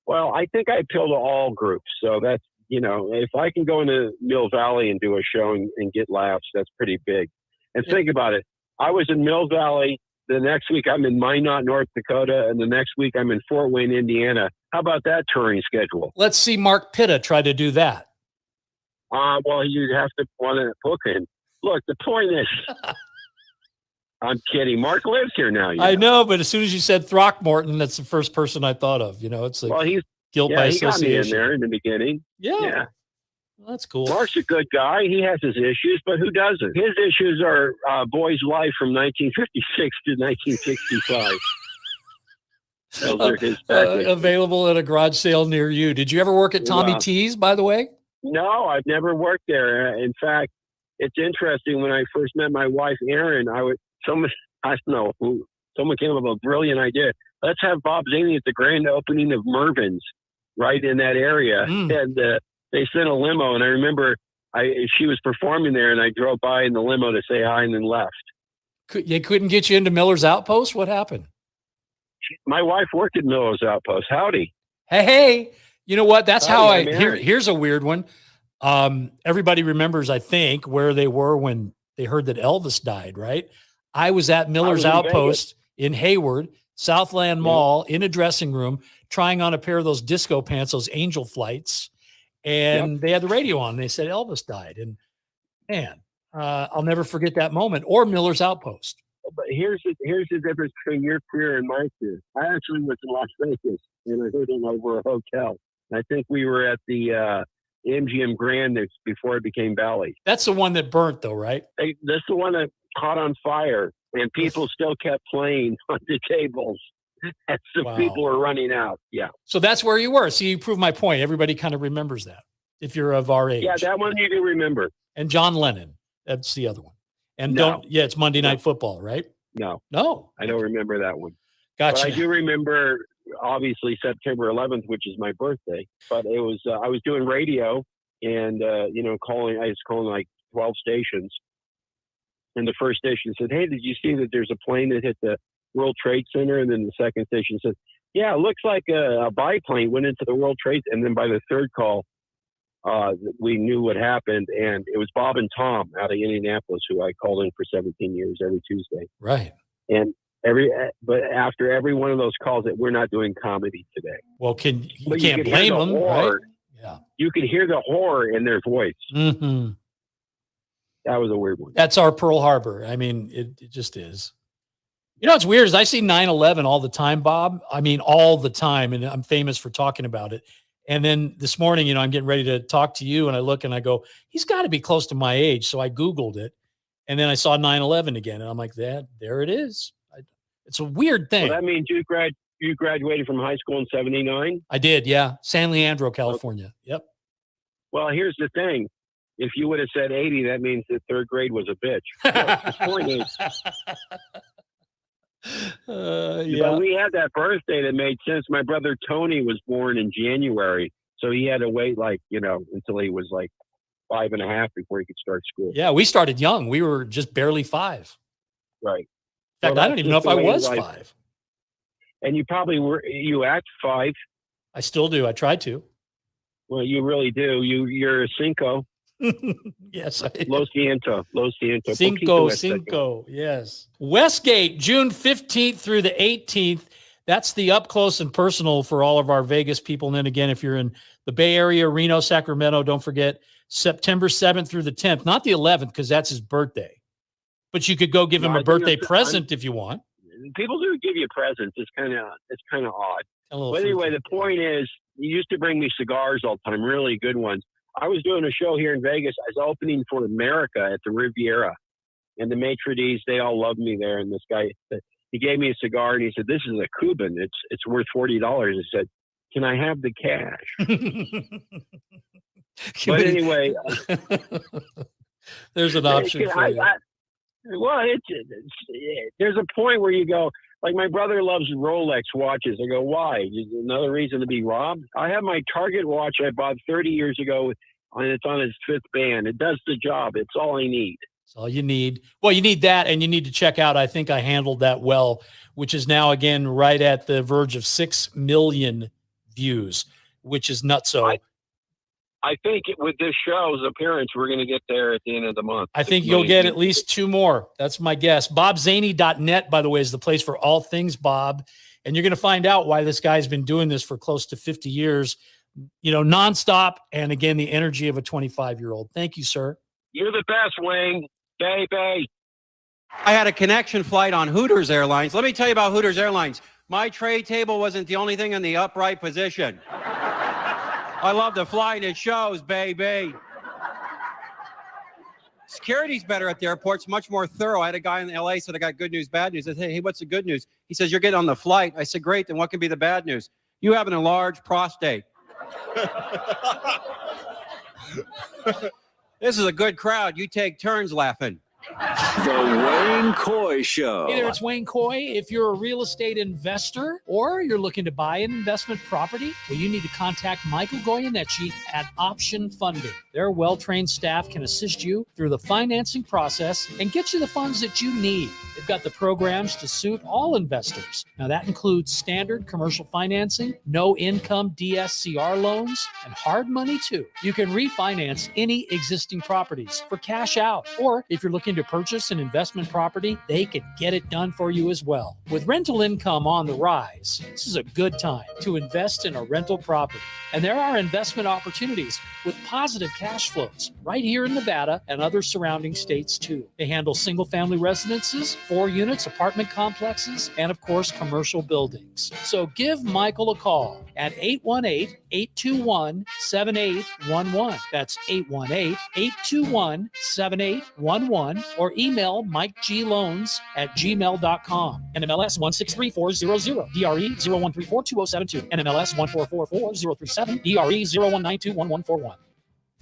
Well, I think I appeal to all groups. So that's, if I can go into Mill Valley and do a show and get laughs, that's pretty big. And think about it. I was in Mill Valley. The next week I'm in Minot, North Dakota. And the next week I'm in Fort Wayne, Indiana. How about that touring schedule? Let's see Mark Pitta try to do that. Well, you'd have to want to book him. Look, the point is, I'm kidding. Mark lives here now. I know, but as soon as you said Throckmorton, that's the first person I thought of. It's like he's guilt by he got me in association. there in the beginning. Yeah. Well, that's cool. Mark's a good guy. He has his issues, but who doesn't? His issues are Boy's Life from 1956 to 1965. Those are his available at a garage sale near you. Did you ever work at Tommy T's, by the way? No, I've never worked there. In fact, it's interesting. When I first met my wife, Erin, someone came up with a brilliant idea. Let's have Bob Zany at the grand opening of Mervin's right in that area. And they sent a limo. And I remember she was performing there, and I drove by in the limo to say hi and then left. They couldn't get you into Miller's Outpost? What happened? My wife worked at Miller's Outpost. Howdy. Hey. You know what? That's how here's a weird one. Everybody remembers, I think, where they were when they heard that Elvis died, right? I was at Miller's Outpost in Hayward, Southland Mall, in a dressing room, trying on a pair of those disco pants, those Angel Flights. And they had the radio on. And they said Elvis died. And man, I'll never forget that moment. Or Miller's Outpost. But here's the difference between your career and my career. I actually was in Las Vegas, and I heard it over a hotel. I think we were at the MGM Grand before it became Valley. That's the one that burnt, though, right? That's the one that caught on fire, and people still kept playing on the tables. And so people were running out. Yeah. So that's where you were. See, you proved my point. Everybody kind of remembers that if you're of our age. Yeah, that one you do remember. And John Lennon. That's the other one. And it's Monday Night Football, right? No. I don't remember that one. Gotcha. But I do remember, obviously, September 11th, which is my birthday. But it was I was doing radio and I was calling like 12 stations. And the first station said, "Hey, did you see that there's a plane that hit the World Trade Center?" And then the second station said, "Yeah, it looks like a biplane went into the World Trade." And then by the third call, we knew what happened. And it was Bob and Tom out of Indianapolis, who I called in for 17 years every Tuesday. Right. And but after every one of those calls, that we're not doing comedy today. Well, you can't blame them, right? Yeah. You can hear the horror in their voice. Mm-hmm. That was a weird one. That's our Pearl Harbor. I mean, it just is. You know, what's weird is I see 9/11 all the time, Bob. I mean, all the time. And I'm famous for talking about it. And then this morning, I'm getting ready to talk to you, and I look and I go, he's got to be close to my age. So I Googled it, and then I saw 9/11 again. And I'm like, there it is. It's a weird thing. Well, that means you graduated from high school in 79? I did, yeah. San Leandro, California. Okay. Yep. Well, here's the thing. If you would have said 80, that means that third grade was a bitch. The point is, But we had that birthday that made sense. My brother Tony was born in January, so he had to wait until he was like 5.5 before he could start school. Yeah, we started young. We were just barely 5. Right. In fact, I don't even know if I was 5. And you probably were. You act 5. I still do. I tried to. Well, you really do. You're a cinco. Yes. Lo siento. Cinco. Yes. Westgate, June 15th through the 18th. That's the up close and personal for all of our Vegas people. And then again, if you're in the Bay Area, Reno, Sacramento, don't forget September 7th through the 10th, not the 11th, because that's his birthday. But you could go give him a birthday present if you want. People do give you presents. It's kind of odd. But anyway, the point is, you used to bring me cigars all the time, really good ones. I was doing a show here in Vegas. I was opening for America at the Riviera, and the maitre d's, they all loved me there. And this guy, he gave me a cigar, and he said, "This is a Cuban. It's worth $40." I said, "Can I have the cash?" But anyway, there's an option for you. There's a point where you go, like, my brother loves Rolex watches. I go, why? Is another reason to be robbed? I have my Target watch I bought 30 years ago, and it's on its 5th band. It does the job. It's all I need. That's all you need. Well, you need that, and you need to check out I Think I Handled That Well, which is now, again, right at the verge of 6 million views, which is nutso. I think with this show's appearance, we're going to get there at the end of the month. I think you'll get at least 2 more. That's my guess. BobZany.net, by the way, is the place for all things Bob. And you're going to find out why this guy's been doing this for close to 50 years, nonstop. And again, the energy of a 25-year-old. Thank you, sir. You're the best, Wayne. Baby. I had a connection flight on Hooters Airlines. Let me tell you about Hooters Airlines. My tray table wasn't the only thing in the upright position. I love the flying. It shows, baby. Security's better at the airports, much more thorough. I had a guy in LA said, "I got good news, bad news." I said, "Hey, what's the good news?" He says, "You're getting on the flight." I said, "Great, then what can be the bad news?" "You have an enlarged prostate." This is a good crowd. You take turns laughing. The Wayne Coy Show. Hey there, it's Wayne Coy. If you're a real estate investor or you're looking to buy an investment property, well, you need to contact Michael Goyeneche at Option Funding. Their well-trained staff can assist you through the financing process and get you the funds that you need. They've got the programs to suit all investors. Now, that includes standard commercial financing, no-income DSCR loans, and hard money, too. You can refinance any existing properties for cash out, or if you're looking to purchase an investment property, they can get it done for you as well. With rental income on the rise, this is a good time to invest in a rental property. And there are investment opportunities with positive cash flows right here in Nevada and other surrounding states too. They handle single-family residences, 4 units, apartment complexes, and of course, commercial buildings. So give Michael a call at 818-821-7811. That's 818-821-7811, or email MikeGLoans@gmail.com. NMLS 163400, DRE 01342072, NMLS 1444037, DRE 01921141.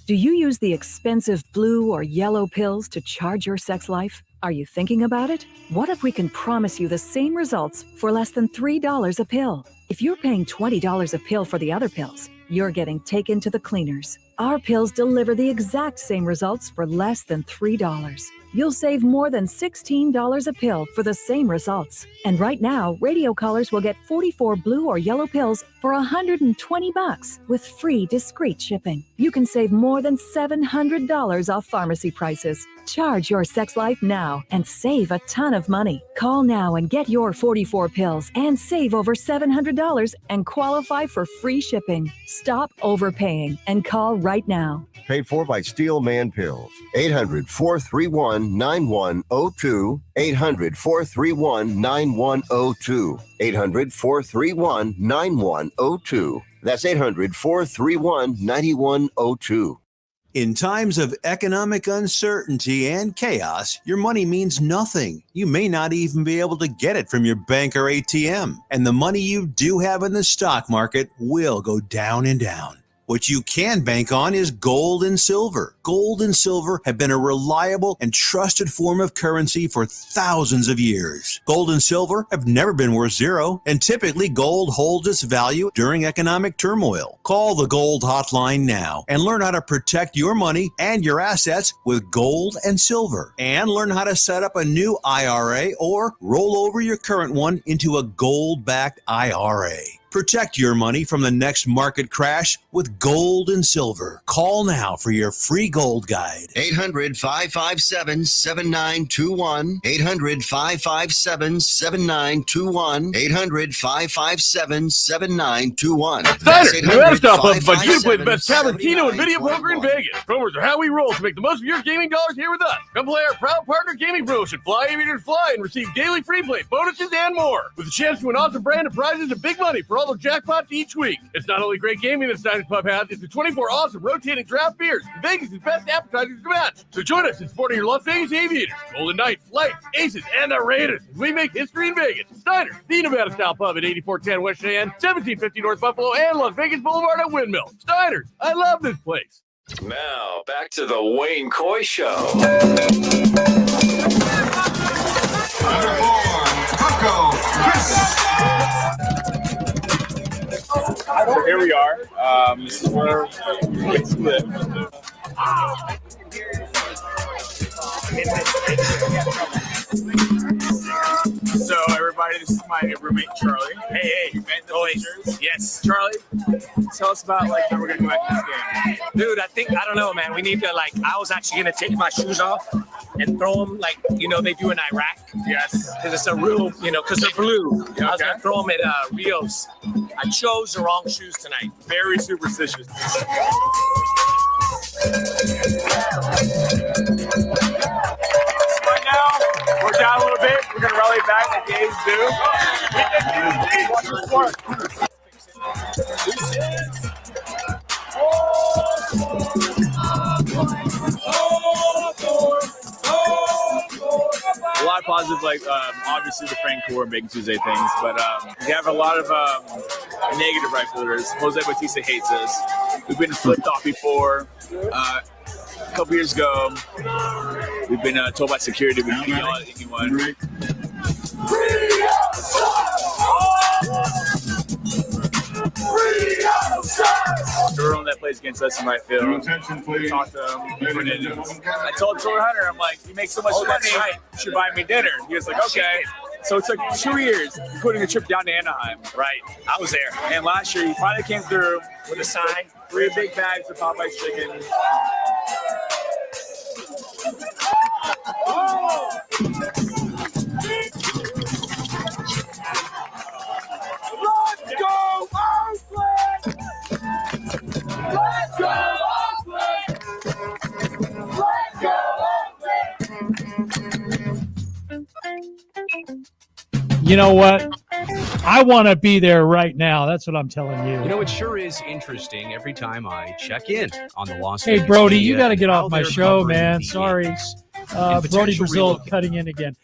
Do you use the expensive blue or yellow pills to charge your sex life? Are you thinking about it? What if we can promise you the same results for less than $3 a pill? If you're paying $20 a pill for the other pills, you're getting taken to the cleaners. Our pills deliver the exact same results for less than $3. You'll save more than $16 a pill for the same results. And right now, radio callers will get 44 blue or yellow pills for $120 with free discreet shipping. You can save more than $700 off pharmacy prices. Charge your sex life now and save a ton of money. Call now and get your 44 pills and save over $700 and qualify for free shipping. Stop overpaying and call right now. Paid for by Steelman Pills. 800-431-9102. 800-431-9102. 800-431-9102. That's 800-431-9102. In times of economic uncertainty and chaos, your money means nothing. You may not even be able to get it from your bank or ATM. And the money you do have in the stock market will go down and down. What you can bank on is gold and silver. gold and silver have been a reliable and trusted form of currency for thousands of years. Gold and silver have never been worth zero, and typically gold holds its value during economic turmoil. Call the Gold Hotline now and learn how to protect your money and your assets with gold and silver. And learn how to set up a new IRA or roll over your current one into a gold-backed IRA. Protect your money from the next market crash with gold and silver. Call now for your free gold guide. 800-557-7921. 800-557-7921. 800-557-7921. Snyder, you have to stop up, but you play the best Tavertino and video poker in Vegas. Promos are how we roll to make the most of your gaming dollars here with us. Come play our proud partner gaming promotion, Fly Aviators Fly, and receive daily free play, bonuses, and more. With a chance to win awesome brand of prizes and big money for all the jackpots each week. It's not only great gaming that Snyder's Pub has, it's the 24 awesome rotating draft beers, Vegas' best appetizers to match. So join us in supporting your Las Vegas Aviators, Golden Knights, Lights, Aces, and the Raiders as we make history in Vegas. Snyder's, the Nevada-style pub at 8410 West Cheyenne, 1750 North Buffalo, and Las Vegas Boulevard at Windmill. Snyder's, I love this place. Now, back to the Wayne Coy Show. So here we are. This is where kids live. So everybody, this is my roommate Charlie. Hey, you met the bleachers? Yes, Charlie. Tell us about how we're gonna go back to this game. Dude, I don't know, man. We need to I was actually gonna take my shoes off and throw them they do in Iraq. Yes. Because it's a real, because they're blue. Okay. I was gonna throw them at Rios. I chose the wrong shoes tonight. Very superstitious. Right now, we're down a little bit. We're gonna rally back like the A's do. A lot of positive, obviously the Frank Core making Tuesday things, but we have a lot of negative right fielders. Jose Bautista hates us. We've been flipped off before. A couple years ago, we've been told by security we can't yell at anyone. Everyone that plays against us in right field, talk to them. I told Troy Hunter, I'm like, you make so much money, you should buy me dinner. He was like, okay. So it took 2 years, including a trip down to Anaheim. Right, I was there. And last year, he finally came through with a sign, 3 big bags of Popeye's chicken. Let's go, Oakland! Let's go, Oakland! Let's go, Oakland! You know what? I want to be there right now. That's what I'm telling you. You know, it sure is interesting every time I check in on the Las Hey, Vegas Brody, media you got to get and off how my they're show, covering man. the Sorry. Brody potential Brazil relocate. cutting in again.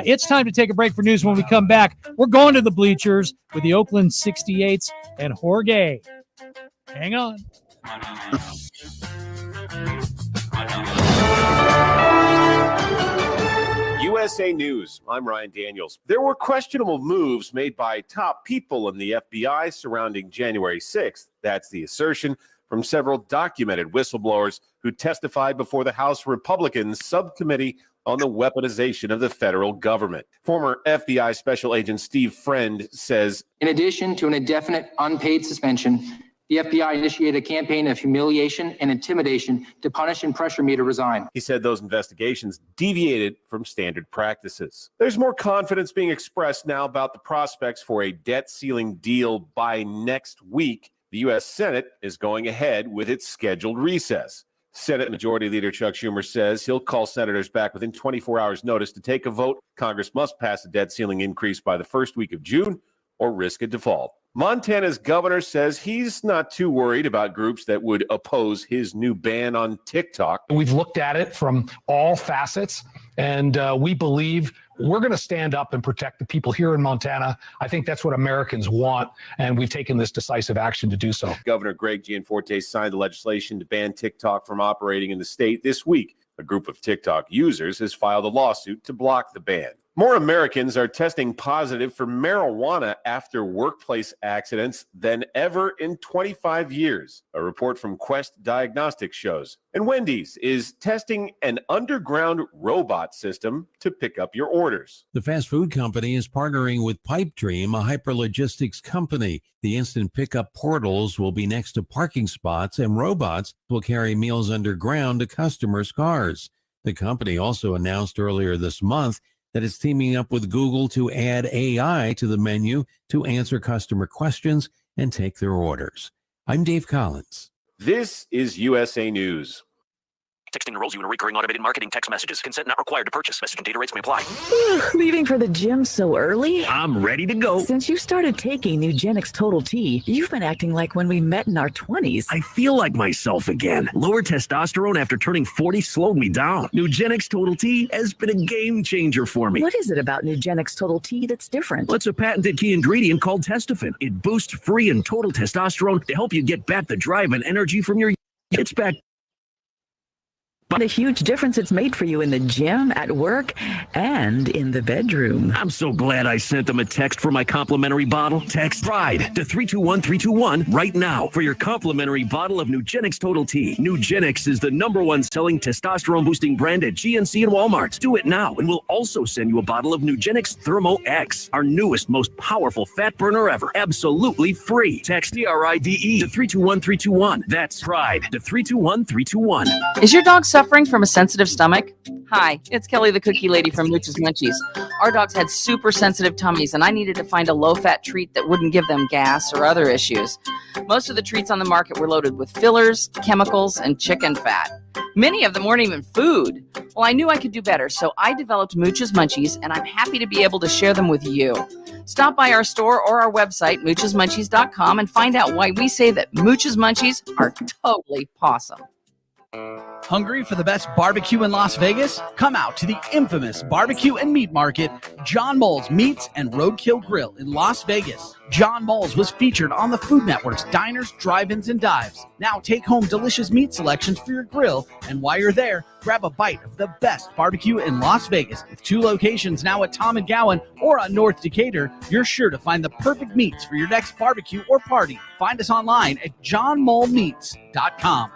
It's time to take a break for news. When we come back, we're going to the bleachers with the Oakland 68s and Jorge. Hang on. USA News. I'm Ryan Daniels. There were questionable moves made by top people in the FBI surrounding January 6th. That's the assertion from several documented whistleblowers who testified before the House Republicans Subcommittee on the Weaponization of the Federal Government. Former FBI Special Agent Steve Friend says, in addition to an indefinite unpaid suspension, the FBI initiated a campaign of humiliation and intimidation to punish and pressure me to resign. he said those investigations deviated from standard practices. There's more confidence being expressed now about the prospects for a debt ceiling deal by next week. The U.S. Senate is going ahead with its scheduled recess. Senate Majority Leader Chuck Schumer says he'll call senators back within 24 hours' notice to take a vote. Congress must pass a debt ceiling increase by the first week of June or risk a default. Montana's governor says he's not too worried about groups that would oppose his new ban on TikTok. We've looked at it from all facets, and we believe We're going to stand up and protect the people here in Montana. I think that's what Americans want, and we've taken this decisive action to do so. Governor Greg Gianforte signed the legislation to ban TikTok from operating in the state this week. A group of TikTok users has filed a lawsuit to block the ban. More Americans are testing positive for marijuana after workplace accidents than ever in 25 years, a report from Quest Diagnostics shows. And Wendy's is testing an underground robot system to pick up your orders. The fast food company is partnering with Pipedream, a hyperlogistics company. The instant pickup portals will be next to parking spots, and robots will carry meals underground to customers' cars. The company also announced earlier this month that it's teaming up with Google to add AI to the menu to answer customer questions and take their orders. I'm Dave Collins. This is USA News. Texting enrolls you in recurring automated marketing text messages. Consent not required to purchase. Message and data rates may apply. Leaving for the gym so early? I'm ready to go. Since you started taking Nugenix Total T, you've been acting like when we met in our 20s. I feel like myself again. Lower testosterone after turning 40 slowed me down. Nugenix Total T has been a game changer for me. What is it about Nugenix Total T that's different? Well, it's a patented key ingredient called testofen. It boosts free and total testosterone to help you get back the drive and energy from your... It's back. The huge difference it's made for you in the gym, at work, and in the bedroom. I'm so glad I sent them a text for my complimentary bottle. Text PRIDE to 321321 right now for your complimentary bottle of Nugenix Total T. Nugenix is the #1 selling testosterone boosting brand at GNC and Walmart. Do it now, and we'll also send you a bottle of Nugenix Thermo X, our newest, most powerful fat burner ever. Absolutely free. Text PRIDE to 321321. That's PRIDE to 321321. Is your dog suffering from a sensitive stomach? Hi, it's Kelly the Cookie Lady from Mooch's Munchies. Our dogs had super sensitive tummies, and I needed to find a low-fat treat that wouldn't give them gas or other issues. Most of the treats on the market were loaded with fillers, chemicals, and chicken fat. Many of them weren't even food. Well, I knew I could do better, so I developed Mooch's Munchies, and I'm happy to be able to share them with you. Stop by our store or our website, moochesmunchies.com, and find out why we say that Mooch's Munchies are totally awesome. Hungry for the best barbecue in Las Vegas? Come out to the infamous barbecue and meat market, John Mole's Meats and Roadkill Grill in Las Vegas. John Mole's was featured on the Food Network's Diners, Drive-Ins, and Dives. Now take home delicious meat selections for your grill, and while you're there, grab a bite of the best barbecue in Las Vegas. With 2 locations now at Tom and Gowan or on North Decatur, you're sure to find the perfect meats for your next barbecue or party. Find us online at johnmolemeats.com.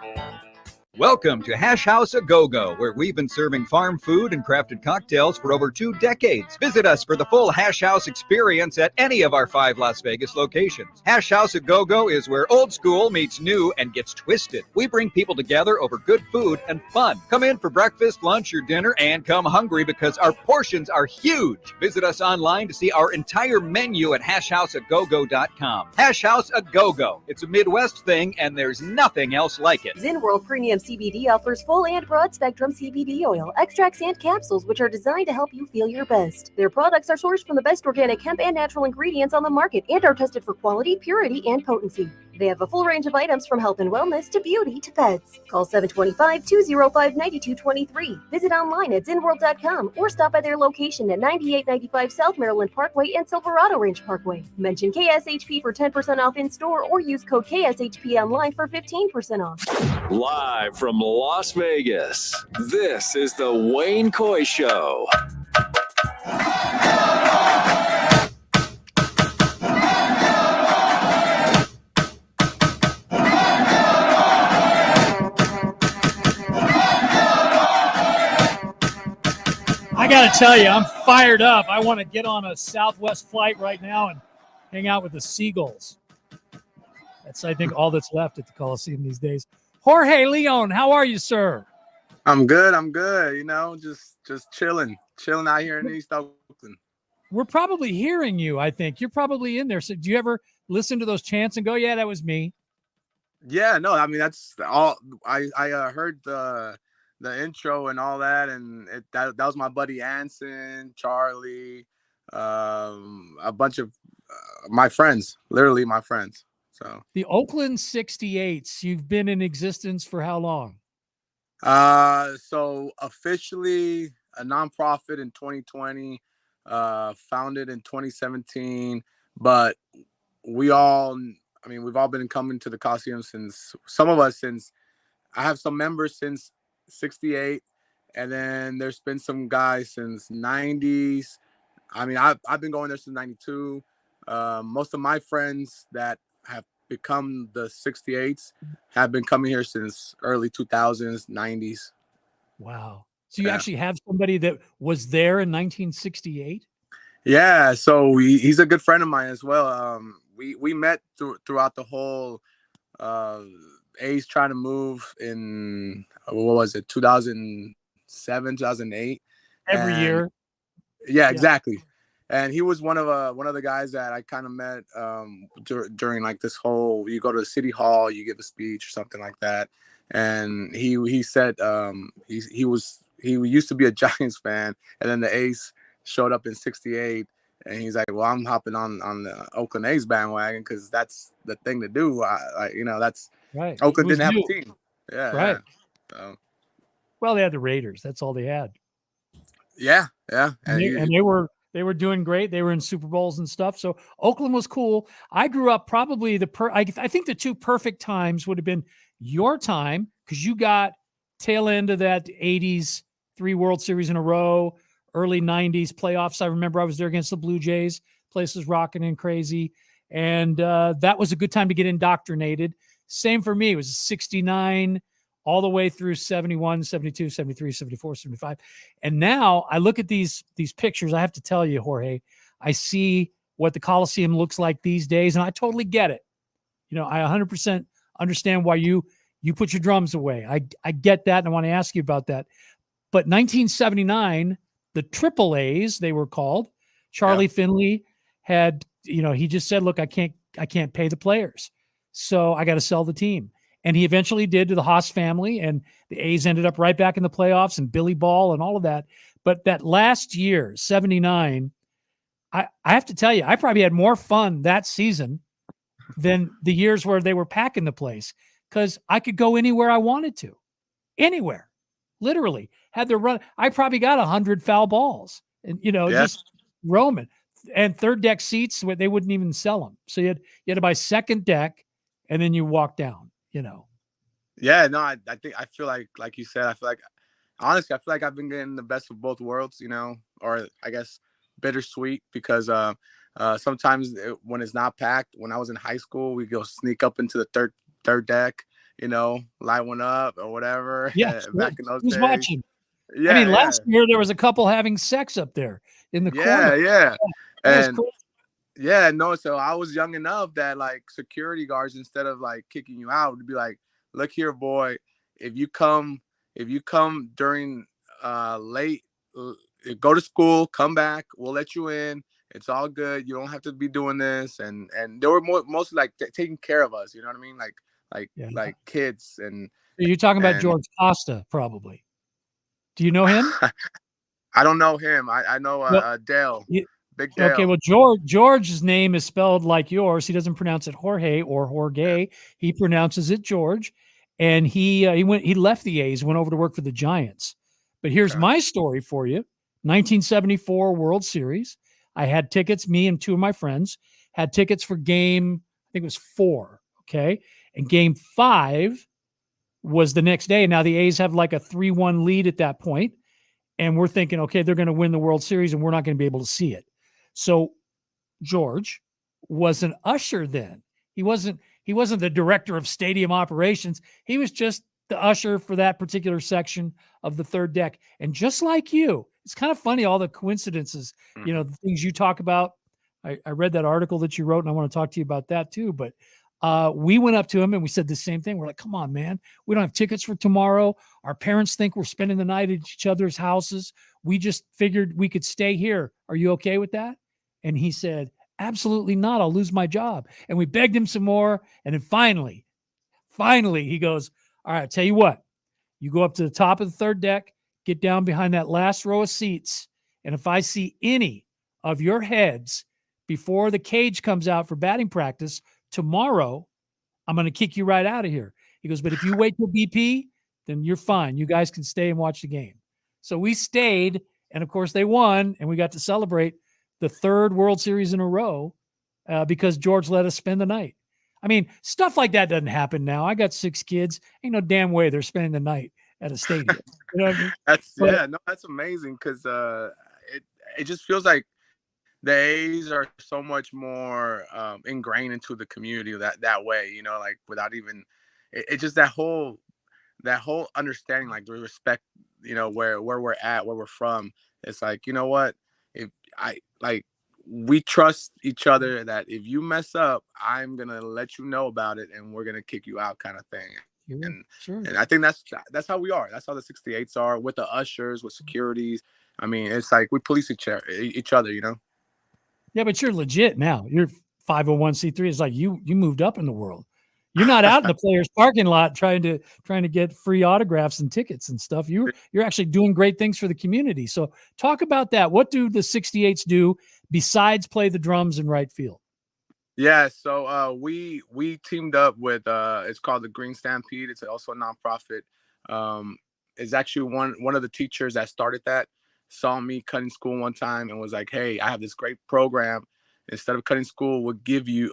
Welcome to Hash House A Go-Go, where we've been serving farm food and crafted cocktails for over 2 decades. Visit us for the full Hash House experience at any of our 5 Las Vegas locations. Hash House A Go-Go is where old school meets new and gets twisted. We bring people together over good food and fun. Come in for breakfast, lunch, or dinner, and come hungry because our portions are huge. Visit us online to see our entire menu at hashhouseagogo.com. Hash House A Go-Go. It's a Midwest thing, and there's nothing else like it. Zen World Premium CBD offers full and broad spectrum CBD oil, extracts, and capsules, which are designed to help you feel your best. Their products are sourced from the best organic hemp and natural ingredients on the market and are tested for quality, purity, and potency. They have a full range of items from health and wellness to beauty to pets. Call 725-205-9223. Visit online at zenworld.com or stop by their location at 9895 South Maryland Parkway and Silverado Range Parkway. Mention KSHP for 10% off in-store or use code KSHP online for 15% off. Live from Las Vegas, this is the Wayne Coy Show. I got to tell you, I'm fired up. I want to get on a Southwest flight right now and hang out with the Seagulls. That's, I think, all that's left at the Coliseum these days. Jorge Leon, how are you, sir? I'm good. You know, just chilling out here in East Oakland. We're probably hearing you, I think. You're probably in there. So do you ever listen to those chants and go, yeah, that was me? Yeah, no, I mean, that's all. I heard the intro and all that, and that was my buddy Anson, Charlie, a bunch of my friends, literally my friends. So the Oakland 68s, you've been in existence for how long? So officially a nonprofit in 2020, founded in 2017, but we've all been coming to the Coliseum since I have some members since 68, and then there's been some guys since 90s. I mean, I've been going there since 92. Most of my friends that have become the 68s have been coming here since early 2000s, 90s. Wow. So you actually have somebody that was there in 1968? Yeah, so he's a good friend of mine as well. We met throughout the whole A's trying to move in, what was it, 2007, 2008. Every year. Yeah, exactly. And he was one of the guys that I kind of met during like this whole, you go to the city hall, you give a speech or something like that. And he said he used to be a Giants fan, and then the A's showed up in 68, and he's like, well, I'm hopping on the Oakland A's bandwagon because that's the thing to do. That's right. Oakland didn't have a team. Yeah, right. Yeah. So. Well, they had the Raiders. That's all they had. Yeah. And they were doing great. They were in Super Bowls and stuff. So Oakland was cool. I grew up probably I think the two perfect times would have been your time, because you got tail end of that 80s, 3 World Series in a row, early 90s playoffs. I remember I was there against the Blue Jays. Place was rocking and crazy. And that was a good time to get indoctrinated. Same for me. It was 69 all the way through 71, 72, 73, 74, 75. And now I look at these pictures. I have to tell you, Jorge, I see what the Coliseum looks like these days, and I totally get it. I 100% understand why you put your drums away. I get that, and I want to ask you about that. But 1979, the Triple A's, they were called, Charlie Finley had, he just said, look, I can't pay the players, so I got to sell the team. And he eventually did, to the Haas family, and the A's ended up right back in the playoffs, and Billy Ball and all of that. But that last year, 79, I have to tell you, I probably had more fun that season than the years where they were packing the place, because I could go anywhere I wanted to. Anywhere. Literally. Had the run. I probably got 100 foul balls, and, just roaming. And third deck seats, they wouldn't even sell them. So you had to buy second deck, and then you walk down. Yeah, no, I feel like you said, honestly, I feel like I've been getting the best of both worlds, or I guess bittersweet, because sometimes when it's not packed, when I was in high school, we go sneak up into the third deck, light one up or whatever. Yeah, back in those who's days. watching? Yeah, I mean, last year there was a couple having sex up there in the corner. Yeah. That was And cool. yeah, no, so I was young enough that like security guards, instead of like kicking you out, would be like, look here, boy, if you come during late, go to school, come back, we'll let you in. It's all good. You don't have to be doing this. And they were mostly like taking care of us. You know what I mean? Like kids. And you're talking about George Costa, probably. Do you know him? I don't know him. I know Dale. Big Dale. Okay, well, George's name is spelled like yours. He doesn't pronounce it Jorge or Jorge. He pronounces it George. And he left the A's, went over to work for the Giants. But here's my story for you. 1974 World Series. I had tickets, me and two of my friends had tickets for game, I think it was 4, okay? And game 5 was the next day. Now the A's have like a 3-1 lead at that point. And we're thinking, okay, they're going to win the World Series and we're not going to be able to see it. So George was an usher then. He wasn't the director of stadium operations. He was just the usher for that particular section of the third deck. And just like you, it's kind of funny, all the coincidences, the things you talk about. I read that article that you wrote, and I want to talk to you about that too. But we went up to him and we said the same thing. We're like, come on, man, we don't have tickets for tomorrow. Our parents think we're spending the night at each other's houses. We just figured we could stay here. Are you okay with that? And he said, absolutely not. I'll lose my job. And we begged him some more. And then finally, he goes, all right, I'll tell you what, you go up to the top of the third deck, get down behind that last row of seats. And if I see any of your heads before the cage comes out for batting practice tomorrow, I'm going to kick you right out of here. He goes, but if you wait till BP, then you're fine. You guys can stay and watch the game. So we stayed, And of course they won, and we got to celebrate the third World Series in a row because George let us spend the night. I mean, stuff like that doesn't happen now. I got 6 kids. Ain't no damn way they're spending the night at a stadium. You know what I mean? That's amazing because it just feels like the A's are so much more ingrained into the community that way, you know, like without even it just that whole understanding, like the respect, you know, where we're at, where we're from. It's like, you know what, if we trust each other that if you mess up, I'm gonna let you know about it and we're gonna kick you out, kind of thing. And I think that's how we are. That's how the 68s are, with the ushers, with securities. I mean, it's like we police each other, you know. Yeah, but you're legit now. You're 501c3. It's like you moved up in the world. You're not out in the players' parking lot trying to get free autographs and tickets and stuff. You're actually doing great things for the community. So talk about that. What do the 68s do besides play the drums in right field? Yeah, so we teamed up with it's called the Green Stampede. It's also a nonprofit. It's actually one of the teachers that started that saw me cutting school one time and was like, "Hey, I have this great program. Instead of cutting school, we'll give you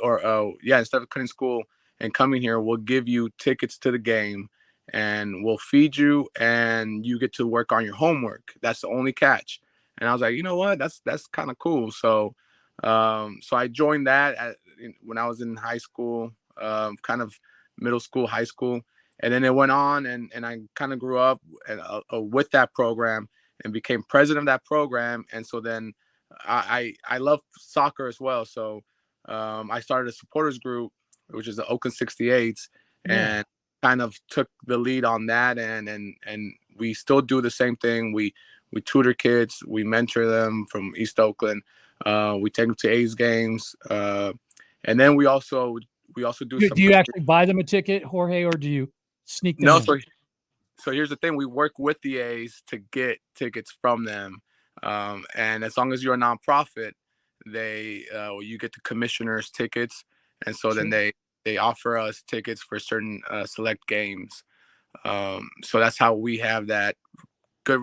instead of cutting school and coming here, we'll give you tickets to the game and we'll feed you and you get to work on your homework. That's the only catch." And I was like, you know what? That's kind of cool. So I joined that when I was in high school, kind of middle school, high school. And then it went on and I kind of grew up with that program and became president of that program. And so then I love soccer as well. So I started a supporters group, which is the Oakland 68s, and kind of took the lead on that. And we still do the same thing. We tutor kids, we mentor them from East Oakland. We take them to A's games. And then we also do some. Do you actually buy them a ticket, Jorge, or do you sneak them in? So here's the thing. We work with the A's to get tickets from them. And as long as you're a nonprofit, you get the commissioner's tickets. And so then they offer us tickets for certain select games. So that's how we have that good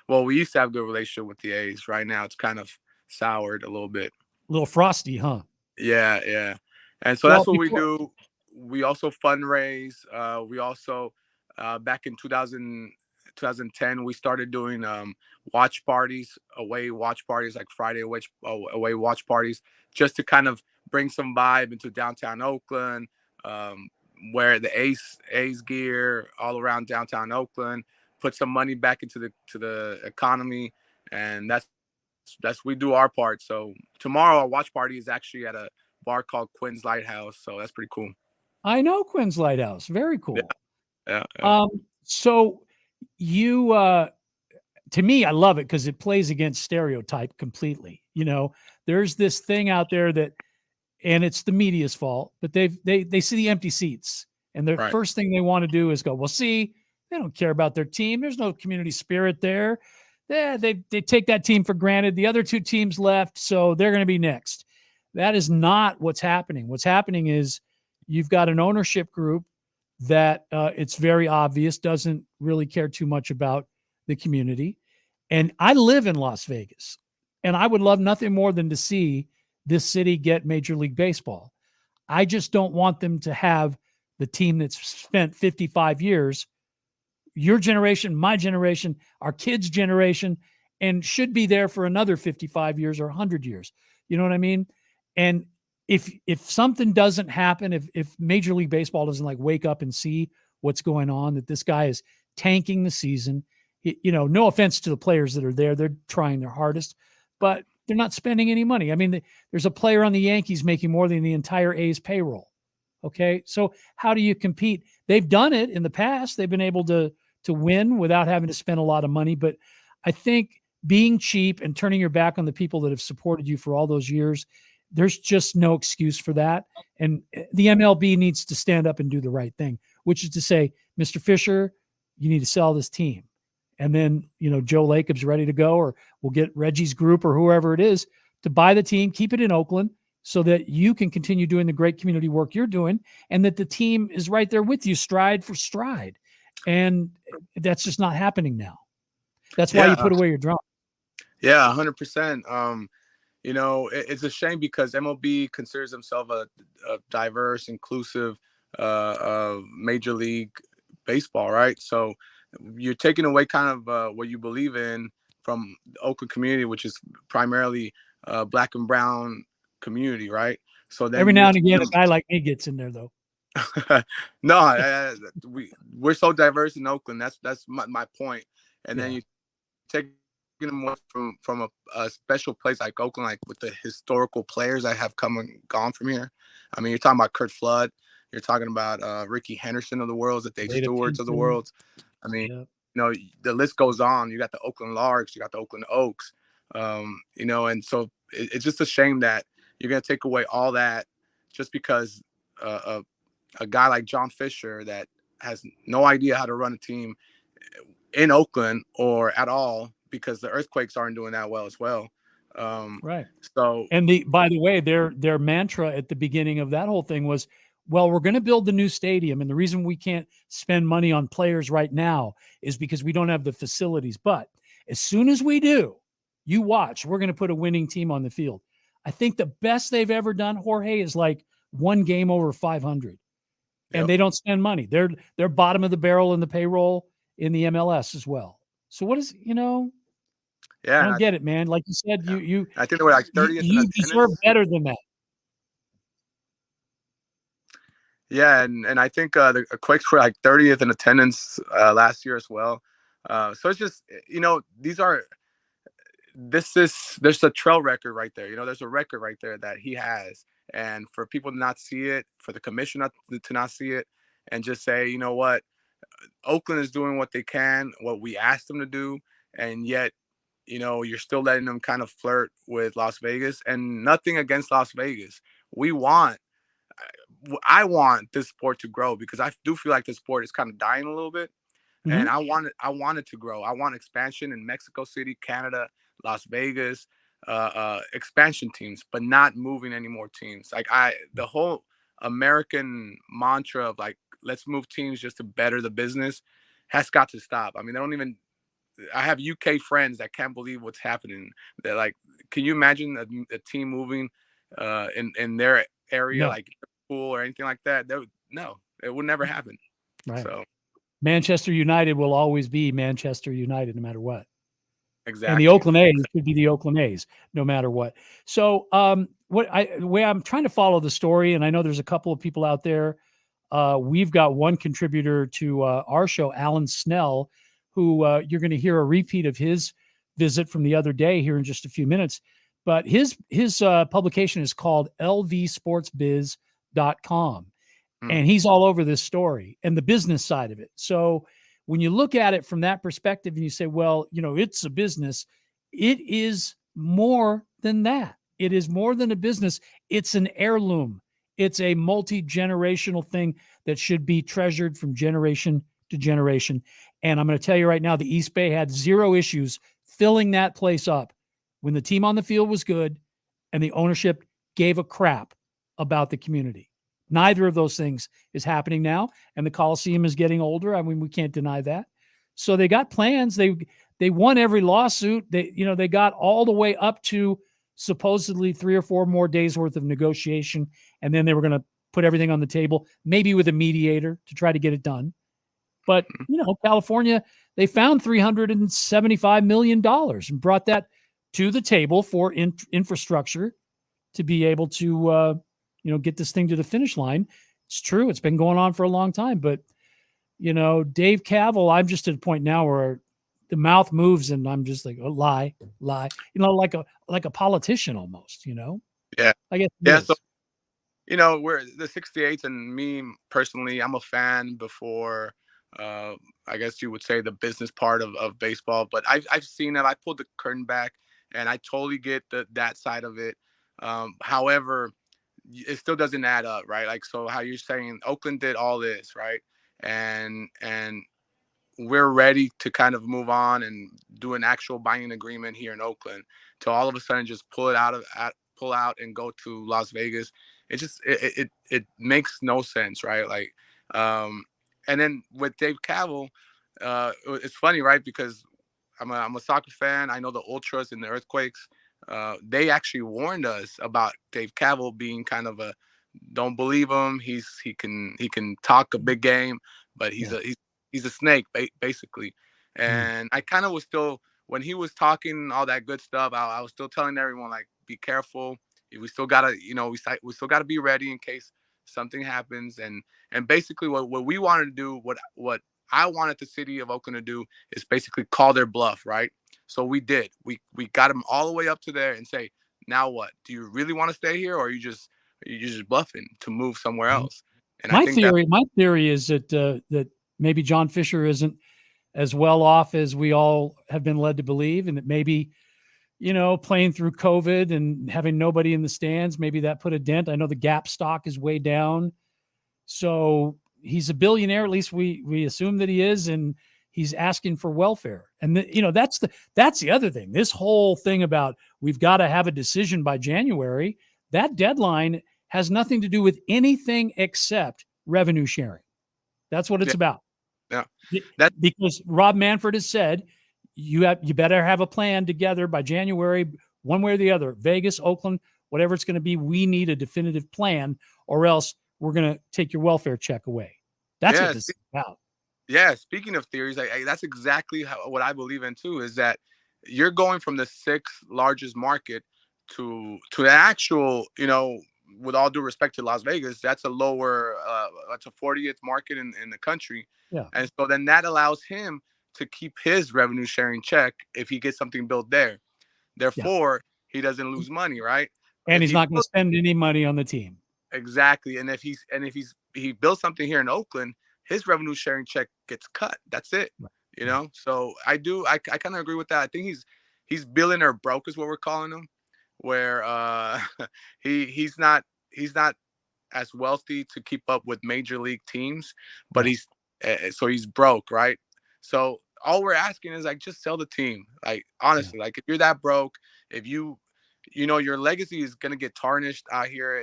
Well, we used to have good relationship with the A's. Right now, it's kind of soured a little bit. A little frosty, huh? Yeah. And so that's what we do. We also fundraise. We also, back in 2010, we started doing watch parties, away watch parties, like Friday away watch parties, just to kind of bring some vibe into downtown Oakland, wear the A's gear all around downtown Oakland, put some money back into the economy, and that's we do our part. So tomorrow our watch party is actually at a bar called Quinn's Lighthouse, so that's pretty cool. I know Quinn's Lighthouse. Very cool. Yeah. So you to me, I love it because it plays against stereotype completely. You know, there's this thing out there that, and it's the media's fault, but they see the empty seats, and the first thing they want to do is go, well, see, they don't care about their team. There's no community spirit there. They take that team for granted. The other 2 teams left, so they're going to be next. That is not what's happening. What's happening is you've got an ownership group that it's very obvious doesn't really care too much about the community. And I live in Las Vegas, and I would love nothing more than to see this city get Major League Baseball. I just don't want them to have the team that's spent 55 years, your generation, my generation, our kids' generation, and should be there for another 55 years or 100 years. You know what I mean? And if something doesn't happen, if Major League Baseball doesn't like wake up and see what's going on, that this guy is tanking the season, you know, no offense to the players that are there, they're trying their hardest, but they're not spending any money. I mean, there's a player on the Yankees making more than the entire A's payroll. Okay. So how do you compete? They've done it in the past. They've been able to win without having to spend a lot of money. But I think being cheap and turning your back on the people that have supported you for all those years, there's just no excuse for that. And the MLB needs to stand up and do the right thing, which is to say, Mr. Fisher, you need to sell this team. And then, you know, Joe Lacob's ready to go, or we'll get Reggie's group or whoever it is to buy the team, keep it in Oakland so that you can continue doing the great community work you're doing, and that the team is right there with you stride for stride. And that's just not happening now. That's why you put away your drum. Yeah, 100%. It's a shame because MLB considers themselves a diverse, inclusive major league baseball, right? So you're taking away kind of what you believe in from the Oakland community, which is primarily black and brown community, right? So then Every now and again, a guy like me gets in there, though. no, we're so diverse in Oakland. That's my point. And then you take them away from a special place like Oakland, like with the historical players that have come and gone from here. I mean, you're talking about Kurt Flood. You're talking about Ricky Henderson of the world, the Dave Stewarts of the world. I mean, the list goes on. You got the Oakland Larks. You got the Oakland Oaks. And so it's just a shame that you're going to take away all that just because a guy like John Fisher that has no idea how to run a team in Oakland or at all, because the Earthquakes aren't doing that well as well. Right. So, and by the way, their mantra at the beginning of that whole thing was, well, we're going to build the new stadium, and the reason we can't spend money on players right now is because we don't have the facilities. But as soon as we do, you watch, we're going to put a winning team on the field. I think the best they've ever done, Jorge, is like one game over 500. And they don't spend money. They're bottom of the barrel in the payroll in the MLS as well. So what is, I don't get it, man. Like you said, you I think they were like 30th. You deserve better than that. Yeah, and I think the Quakes were like 30th in attendance last year as well. So it's just, there's a trail record right there. There's a record right there that he has. And for people to not see it, for the commission to not see it, and just say, you know what, Oakland is doing what they can, what we asked them to do, and yet, you're still letting them kind of flirt with Las Vegas. And nothing against Las Vegas. I want this sport to grow, because I do feel like this sport is kind of dying a little bit. Mm-hmm. And I want it to grow. I want expansion in Mexico City, Canada, Las Vegas, expansion teams, but not moving any more teams. Like the whole American mantra of like, let's move teams just to better the business has got to stop. I mean, I have UK friends that can't believe what's happening. They're like, can you imagine a team moving in their area, like Liverpool or anything like that? No, it would never happen. Right. So Manchester United will always be Manchester United no matter what. Exactly. And the Oakland A's should be the Oakland A's no matter what. So the way I'm trying to follow the story, and I know there's a couple of people out there. We've got one contributor to our show, Alan Snell, who you're going to hear a repeat of his visit from the other day here in just a few minutes. But his publication is called lvsportsbiz.com. And he's all over this story and the business side of it. So when you look at it from that perspective and you say, well, it's a business, it is more than that. It is more than a business. It's an heirloom. It's a multi-generational thing that should be treasured from generation to generation. And I'm going to tell you right now, the East Bay had zero issues filling that place up when the team on the field was good and the ownership gave a crap about the community. Neither of those things is happening now, and the Coliseum is getting older. I mean, we can't deny that. So they got plans. They won every lawsuit. They got all the way up to supposedly 3 or 4 more days worth of negotiation, and then they were going to put everything on the table, maybe with a mediator to try to get it done. But California, they found $375 million and brought that to the table for infrastructure to be able to get this thing to the finish line. It's true. It's been going on for a long time, but Dave Cavill, I'm just at a point now where the mouth moves and I'm just like, oh, lie, like a politician almost, Yeah. I guess. Yeah. So, we're the 68s, and me personally, I'm a fan before, I guess you would say, the business part of baseball, but I've seen it. I pulled the curtain back and I totally get that side of it. However, it still doesn't add up, right? Like, so how you're saying Oakland did all this, right? And we're ready to kind of move on and do an actual binding agreement here in Oakland, to all of a sudden just pull out and go to Las Vegas. It just, it makes no sense, right? Like, and then with Dave Cavill, it's funny, right? Because I'm a soccer fan. I know the Ultras and the Earthquakes. They actually warned us about Dave Cavill being kind of a, don't believe him. He can talk a big game, but he's a snake basically. And I kind of was still, when he was talking all that good stuff, I was still telling everyone, like, be careful. We still gotta, we still gotta be ready in case something happens. And basically what we wanted to do, what I wanted the city of Oakland to do, is basically call their bluff, right? So we did. We got them all the way up to there and say, now what? Do you really want to stay here, or are you just bluffing to move somewhere else? And my theory is that that maybe John Fisher isn't as well off as we all have been led to believe, and that maybe, playing through COVID and having nobody in the stands, maybe that put a dent. I know the Gap stock is way down, so he's a billionaire. At least we assume that he is, and he's asking for welfare. And that's the other thing. This whole thing about we've got to have a decision by January. That deadline has nothing to do with anything except revenue sharing. That's what it's about. Yeah. Because Rob Manfred has said you better have a plan together by January, one way or the other. Vegas, Oakland, whatever it's going to be, we need a definitive plan, or else we're going to take your welfare check away. That's what this is about. Yeah. Speaking of theories, that's exactly what I believe in too, is that you're going from the 6th largest market to the actual, with all due respect to Las Vegas, that's a lower, that's a 40th market in the country. Yeah. And so then that allows him to keep his revenue sharing check if he gets something built there. Therefore, he doesn't lose money, right? And he's not going to spend any money on the team. Exactly. And if he builds something here in Oakland, his revenue sharing check gets cut. That's it. Right. So I kind of agree with that. I think he's billionaire broke is what we're calling him, where he's not as wealthy to keep up with major league teams, but he's broke, right? So all we're asking is, like, just sell the team. Like, honestly, like, if you're that broke, if your legacy is going to get tarnished out here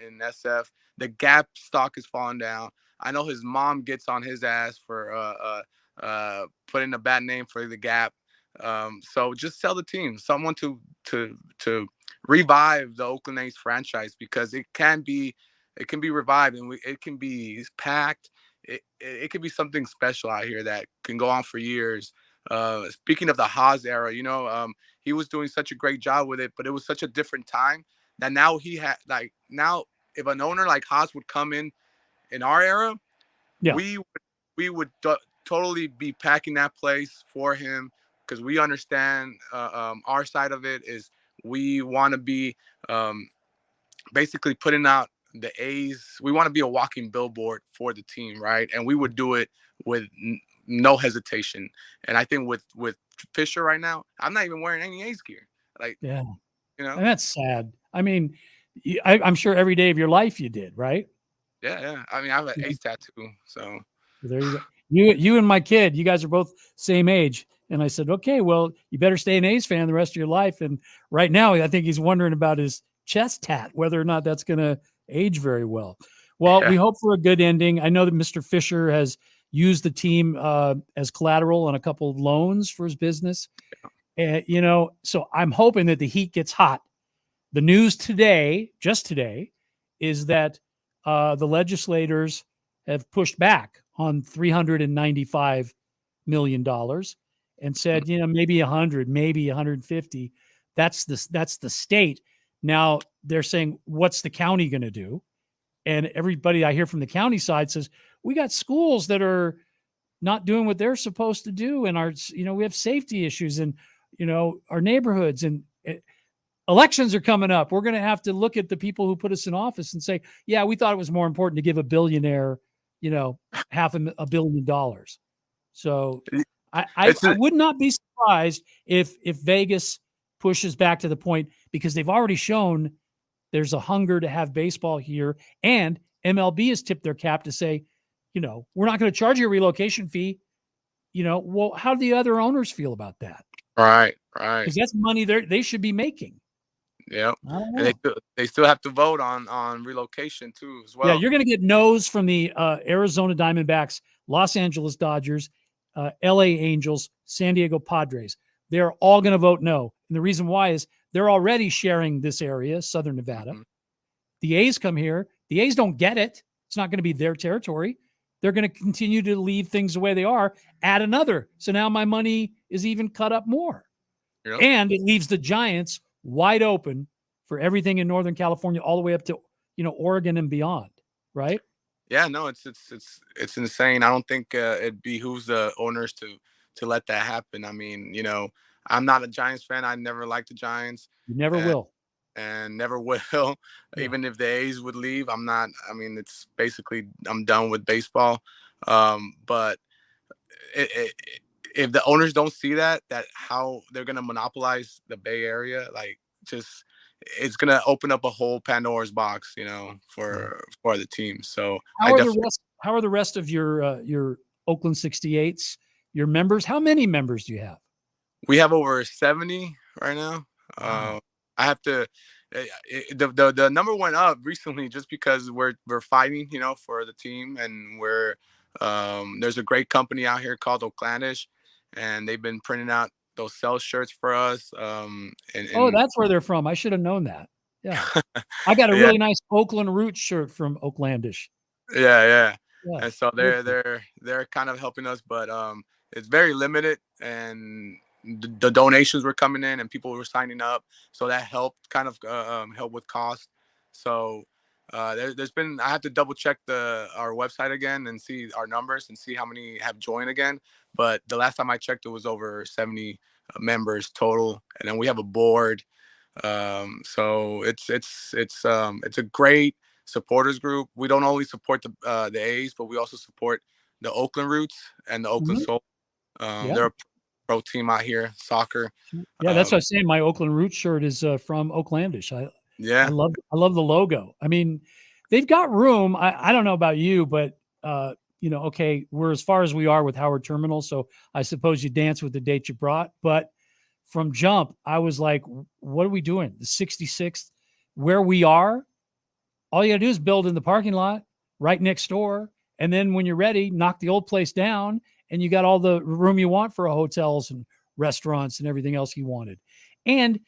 in SF. The Gap stock is falling down. I know his mom gets on his ass for putting a bad name for the Gap. So just sell the team. Someone to revive the Oakland A's franchise, because it can be revived, and it can be packed. It could be something special out here that can go on for years. Speaking of the Haas era, he was doing such a great job with it, but it was such a different time that now now if an owner like Haas would come in our era, we would totally be packing that place for him, because we understand our side of it is we want to be basically putting out the A's. We want to be a walking billboard for the team, right? And we would do it with no hesitation. And I think with Fisher right now, I'm not even wearing any A's gear. And that's sad. I mean, I'm sure every day of your life you did, right? Yeah. I mean, I have an A's tattoo, so there you go. You and my kid, you guys are both same age. And I said, okay, well, you better stay an A's fan the rest of your life. And right now, I think he's wondering about his chest tat, whether or not that's going to age very well. Well, we hope for a good ending. I know that Mr. Fisher has used the team as collateral on a couple of loans for his business. So I'm hoping that the heat gets hot. The news today, just today, is that the legislators have pushed back on $395 million and said, maybe 100, maybe 150. That's the state. Now they're saying, what's the county going to do? And everybody I hear from the county side says, we got schools that are not doing what they're supposed to do. And we have safety issues in, our neighborhoods, and elections are coming up. We're going to have to look at the people who put us in office and say, yeah, we thought it was more important to give a billionaire, $500 million. So I would not be surprised if Vegas pushes back to the point, because they've already shown there's a hunger to have baseball here, and MLB has tipped their cap to say, we're not going to charge you a relocation fee. Well, how do the other owners feel about that? Right. Because that's money they should be making. Yeah, and they still have to vote on relocation too as well. Yeah, you're going to get no's from the Arizona Diamondbacks, Los Angeles Dodgers, LA Angels, San Diego Padres. They're all going to vote no. And the reason why is they're already sharing this area, Southern Nevada. Mm-hmm. The A's come here. The A's don't get it. It's not going to be their territory. They're going to continue to leave things the way they are, add another. So now my money is even cut up more. Yep. And it leaves the Giants wide open for everything in Northern California, all the way up to, Oregon and beyond. Right? Yeah, no, it's insane. I don't think it behooves the owners to let that happen. I mean, I'm not a Giants fan. I never liked the Giants. You never will. And never will. Yeah. Even if the A's would leave, I'm not. I mean, it's basically I'm done with baseball. But if the owners don't see that how they're gonna monopolize the Bay Area, it's gonna open up a whole Pandora's box, for the team. So how are the rest of your Oakland 68s? Your members? How many members do you have? We have over 70 right now. Wow. I have to. The number went up recently just because we're fighting, for the team, and there's a great company out here called Oaklandish, and they've been printing out those sell shirts for us. That's where they're from. I should have known that. Yeah, I got a really nice Oakland Roots shirt from Oaklandish. Yeah. And so they're kind of helping us, but it's very limited, and the donations were coming in and people were signing up, so that helped kind of help with cost. So there's been, I have to double check our website again and see our numbers and see how many have joined again, but the last time I checked it was over 70 members total, and then we have a board. So it's a great supporters group. We don't only support the A's, but we also support the Oakland Roots and the Oakland Soul. They're a pro team out here, soccer. Yeah, that's what I was saying. My Oakland Roots shirt is from Oaklandish. I love the logo. I mean, they've got room. I don't know about you, but okay, we're as far as we are with Howard Terminal, so I suppose you dance with the date you brought. But from jump, I was like, what are we doing? The 66th, where we are, all you gotta do is build in the parking lot right next door, and then when you're ready, knock the old place down, and you got all the room you want for hotels and restaurants and everything else you wanted. And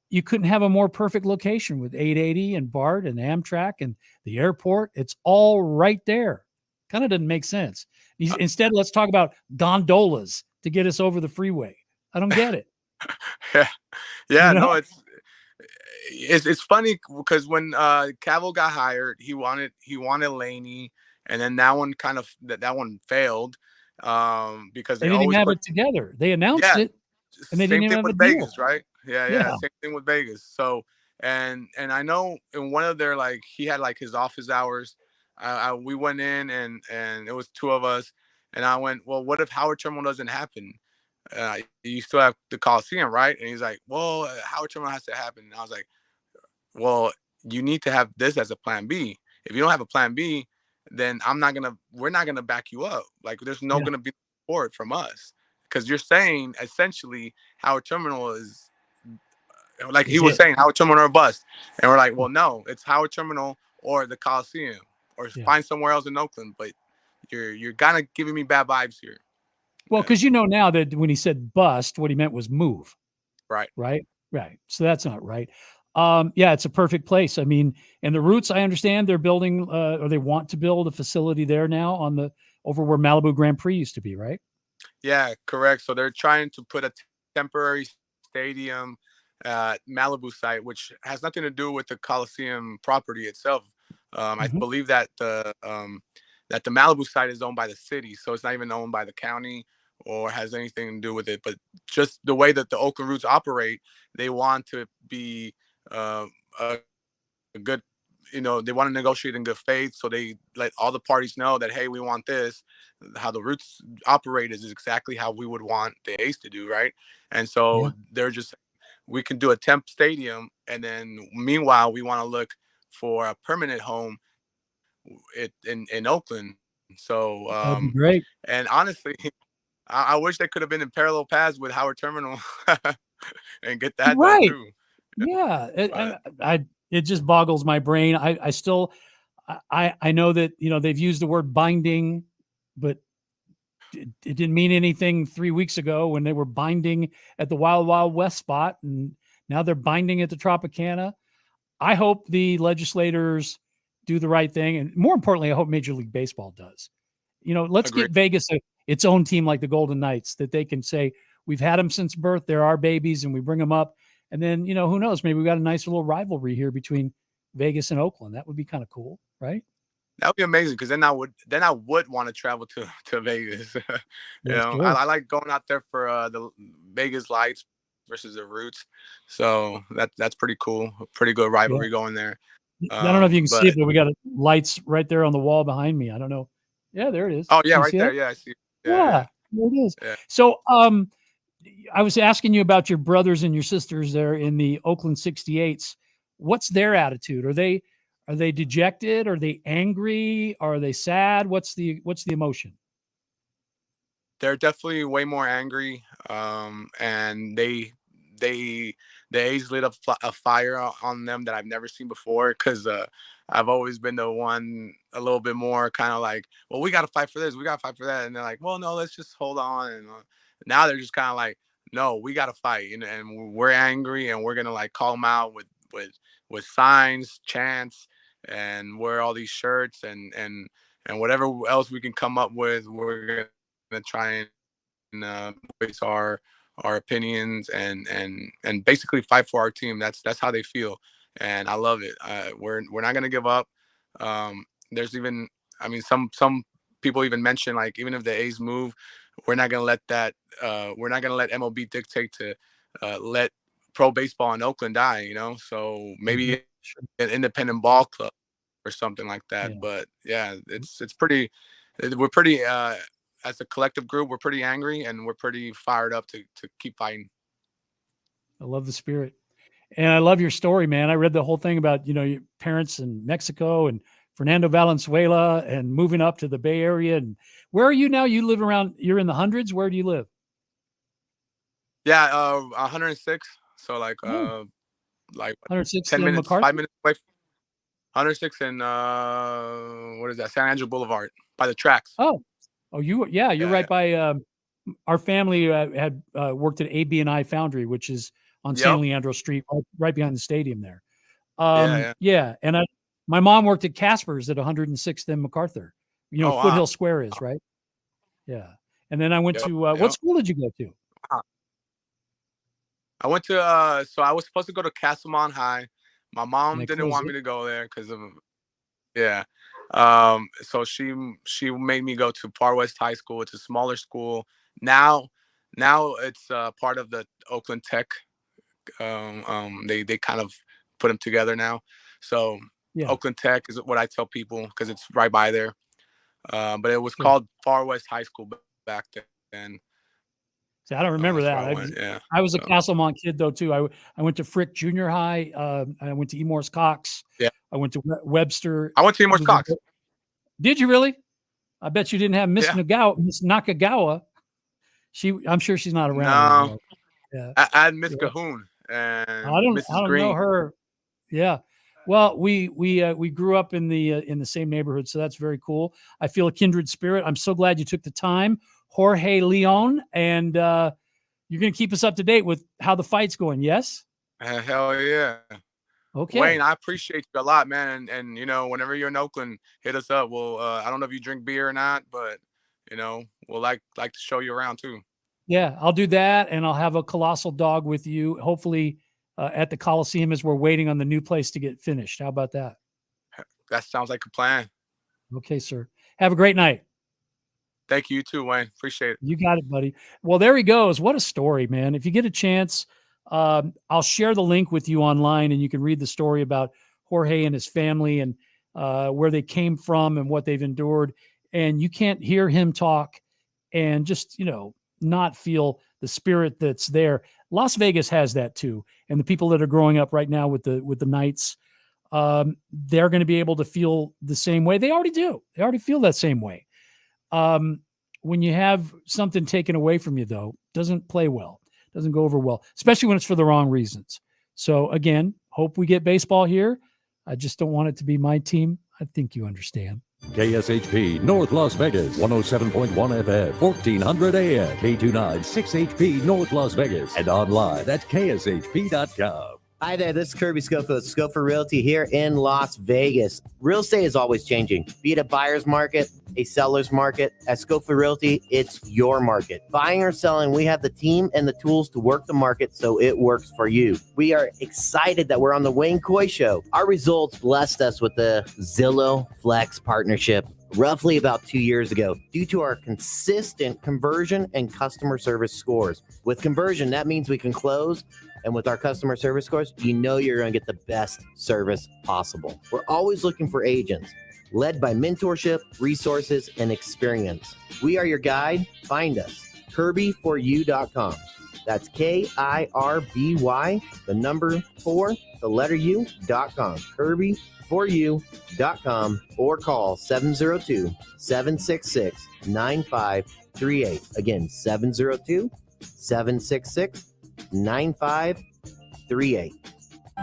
you couldn't have a more perfect location with 880 and BART and Amtrak and the airport. It's all right there. Kind of doesn't make sense. Instead, let's talk about gondolas to get us over the freeway. I don't get it. No, it's funny because when Cavill got hired, he wanted Laney, and then that one failed. Because they didn't have it together. They announced it, and they didn't even have a deal. Vegas, right? Yeah. Same thing with Vegas. So, and I know in one of their he had his office hours. We went in and it was two of us, and I went, well, what if Howard Terminal doesn't happen? You still have the Coliseum, right? And he's like, well, Howard Terminal has to happen. And I was like, well, you need to have this as a plan B. If you don't have a plan B, then we're not gonna back you up. There's gonna be support from us, because you're saying essentially Howard Terminal is he was saying Howard Terminal or bust, and we're like, well, no, it's Howard Terminal or the Coliseum, or find somewhere else in Oakland. But you're kind of giving me bad vibes here. Well, because now that when he said bust, what he meant was move. Right. So that's not right. It's a perfect place. I mean, and the Roots, I understand they're building, or they want to build a facility there now over where Malibu Grand Prix used to be, right? Yeah, correct. So they're trying to put a temporary stadium at Malibu site, which has nothing to do with the Coliseum property itself. I believe that the Malibu site is owned by the city, so it's not even owned by the county or has anything to do with it. But just the way that the Oakland Roots operate, they want to be a good, they want to negotiate in good faith. So they let all the parties know that, hey, we want this. How the Roots operate is exactly how we would want the A's to do, right? And so they're just, we can do a temp stadium, and then meanwhile we want to look for a permanent home in Oakland. So that'd be great. And honestly, I wish they could have been in parallel paths with Howard Terminal and get that done too. Yeah, it just boggles my brain. I still, I know that they've used the word binding, but it didn't mean anything 3 weeks ago when they were binding at the Wild Wild West spot, and now they're binding at the Tropicana. I hope the legislators do the right thing, and more importantly, I hope Major League Baseball does. Let's Agreed. get Vegas its own team like the Golden Knights, that they can say, we've had them since birth, they're our babies, and we bring them up. And then, who knows, maybe we got a nice little rivalry here between Vegas and Oakland. That would be kind of cool, right? That would be amazing, because then I would want to travel to Vegas. I like going out there for the Vegas Lights versus the Roots. So that's pretty cool. Pretty good rivalry going there. I don't know if you can see it, but we got lights right there on the wall behind me. I don't know. Yeah, there it is. Oh yeah, you right there. It? Yeah, I see. Yeah, there it is. Yeah. So, I was asking you about your brothers and your sisters there in the Oakland 68s. What's their attitude? Are they dejected? Are they angry? Are they sad? What's the emotion? They're definitely way more angry. And the A's lit up a fire on them that I've never seen before, because I've always been the one a little bit more kind of like, well, we got to fight for this, we got to fight for that. And they're like, well, no, let's just hold on. And now they're just kind of like, no, we got to fight. And we're angry, and we're going to like call them out with signs, chants, and wear all these shirts and whatever else we can come up with. We're going to try and voice our opinions and basically fight for our team. That's how they feel. And I love it. We're not going to give up. There's even, some people even mention, like, even if the A's move, we're not going to let that, we're not going to let MLB dictate to let pro baseball in Oakland die, So maybe an independent ball club or something like that. Yeah. But yeah, we're pretty, as a collective group, we're pretty angry, and we're pretty fired up to keep fighting. I love the spirit. And I love your story, man. I read the whole thing about, your parents in Mexico and Fernando Valenzuela and moving up to the Bay Area. And where are you now? You live you're in the hundreds. Where do you live? Yeah, 106. So like 106 10 minutes, McCarthy? 5 minutes away. 106 and what is that? San Angelo Boulevard by the tracks. Oh, you're right by our family had worked at AB&I Foundry, which is on San Leandro Street, right behind the stadium there. Yeah. And my mom worked at Casper's at 106th and MacArthur. Foothill Square is, right? Yeah. And then I went to what school did you go to? I went to so I was supposed to go to Castlemont High. My mom didn't want me to go there because of so she made me go to Far West High School. It's a smaller school. Now it's part of the Oakland Tech. They kind of put them together now. So Oakland Tech is what I tell people, because it's right by there. But it was called Far West High School back then. See, I don't remember that. I was a Castlemont kid though too. I went to Frick Junior High. I went to E. Morse Cox. Yeah. I went to Webster. I went to E. Morse Cox. Did you really? I bet you didn't have Miss Nakagawa. I'm sure she's not around anymore. Yeah. I had Miss Cahoon and I don't know her. Yeah. Well, we grew up in the same neighborhood, so that's very cool. I feel a kindred spirit. I'm so glad you took the time, Jorge Leon, and you're going to keep us up to date with how the fight's going. Yes. Hell yeah. Okay. Wayne, I appreciate you a lot, man. And whenever you're in Oakland, hit us up. We'll I don't know if you drink beer or not, but we'll like to show you around too. Yeah, I'll do that, and I'll have a colossal dog with you. Hopefully, at the Coliseum as we're waiting on the new place to get finished. How about that? That sounds like a plan. Okay, sir. Have a great night. Thank you too, Wayne. Appreciate it. You got it, buddy. Well, there he goes. What a story, man. If you get a chance, I'll share the link with you online, and you can read the story about Jorge and his family and where they came from and what they've endured. And you can't hear him talk and just, not feel the spirit that's there. Las Vegas has that too. And the people that are growing up right now with the Knights, they're going to be able to feel the same way. They already do. They already feel that same way. When you have something taken away from you, though, doesn't play well, doesn't go over well, especially when it's for the wrong reasons. So again, hope we get baseball here. I just don't want it to be my team. I think you understand. KSHP North Las Vegas, 107.1 FM, 1400 AM, K29 6HP North Las Vegas, and online at kshp.com. Hi there, this is Kirby Schofield with Schofield Realty here in Las Vegas. Real estate is always changing, be it a buyer's market, a seller's market. At Schofield Realty, it's your market. Buying or selling, we have the team and the tools to work the market so it works for you. We are excited that we're on the Wayne Coy Show. Our results blessed us with the Zillow Flex partnership roughly about 2 years ago due to our consistent conversion and customer service scores. With conversion, that means we can close. And with our customer service scores, you know you're going to get the best service possible. We're always looking for agents, led by mentorship, resources, and experience. We are your guide. Find us, kirby4u.com. That's KIRBY, the number 4, the letter U.com. kirby4u.com or call 702-766-9538. Again, 702-766-9538.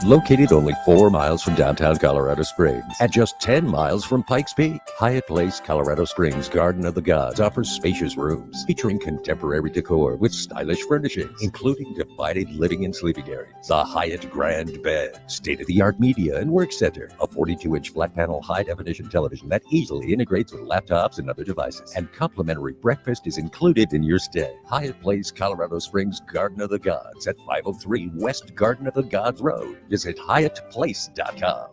Located only 4 miles from downtown Colorado Springs and just 10 miles from Pikes Peak, Hyatt Place Colorado Springs Garden of the Gods offers spacious rooms featuring contemporary decor with stylish furnishings, including divided living and sleeping areas, the Hyatt Grand Bed, state-of-the-art media and work center, a 42-inch flat-panel high-definition television that easily integrates with laptops and other devices, and complimentary breakfast is included in your stay. Hyatt Place Colorado Springs Garden of the Gods at 503 West Garden of the Gods Road. Visit HyattPlace.com.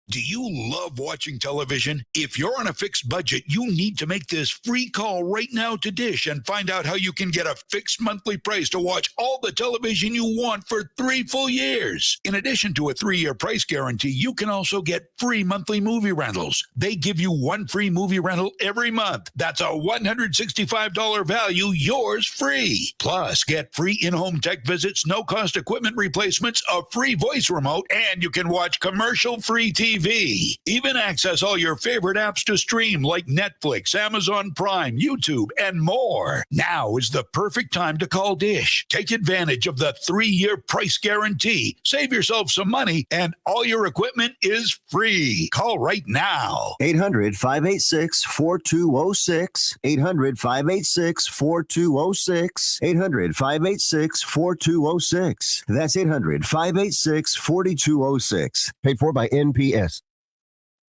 Do you love watching television? If you're on a fixed budget, you need to make this free call right now to Dish and find out how you can get a fixed monthly price to watch all the television you want for 3 full years. In addition to a 3-year price guarantee, you can also get free monthly movie rentals. They give you 1 free movie rental every month. That's a $165 value, yours free. Plus, get free in-home tech visits, no-cost equipment replacements, a free voice remote, and you can watch commercial-free TV. Even access all your favorite apps to stream like Netflix, Amazon Prime, YouTube, and more. Now is the perfect time to call Dish. Take advantage of the 3-year price guarantee. Save yourself some money, and all your equipment is free. Call right now. 800-586-4206. 800-586-4206. 800-586-4206. That's 800-586-4206. Paid for by NPS.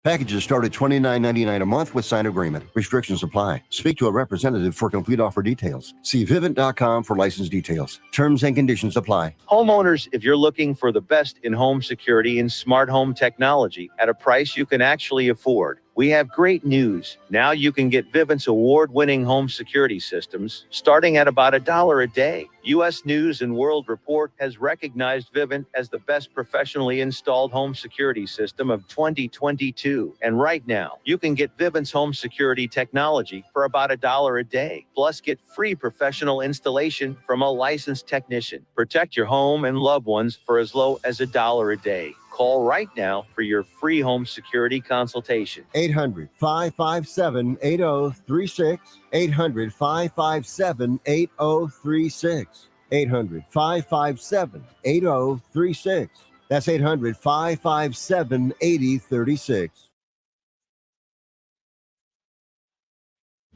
Packages start at $29.99 a month with signed agreement. Restrictions apply. Speak to a representative for complete offer details. See Vivint.com for license details. Terms and conditions apply. Homeowners, if you're looking for the best in home security and smart home technology at a price you can actually afford, we have great news. Now you can get Vivint's award-winning home security systems starting at about $1 a day. U.S. News and World Report has recognized Vivint as the best professionally installed home security system of 2022. And right now, you can get Vivint's home security technology for about $1 a day. Plus, get free professional installation from a licensed technician. Protect your home and loved ones for as low as $1 a day. Call right now for your free home security consultation. 800-557-8036. 800-557-8036. 800-557-8036. That's 800-557-8036.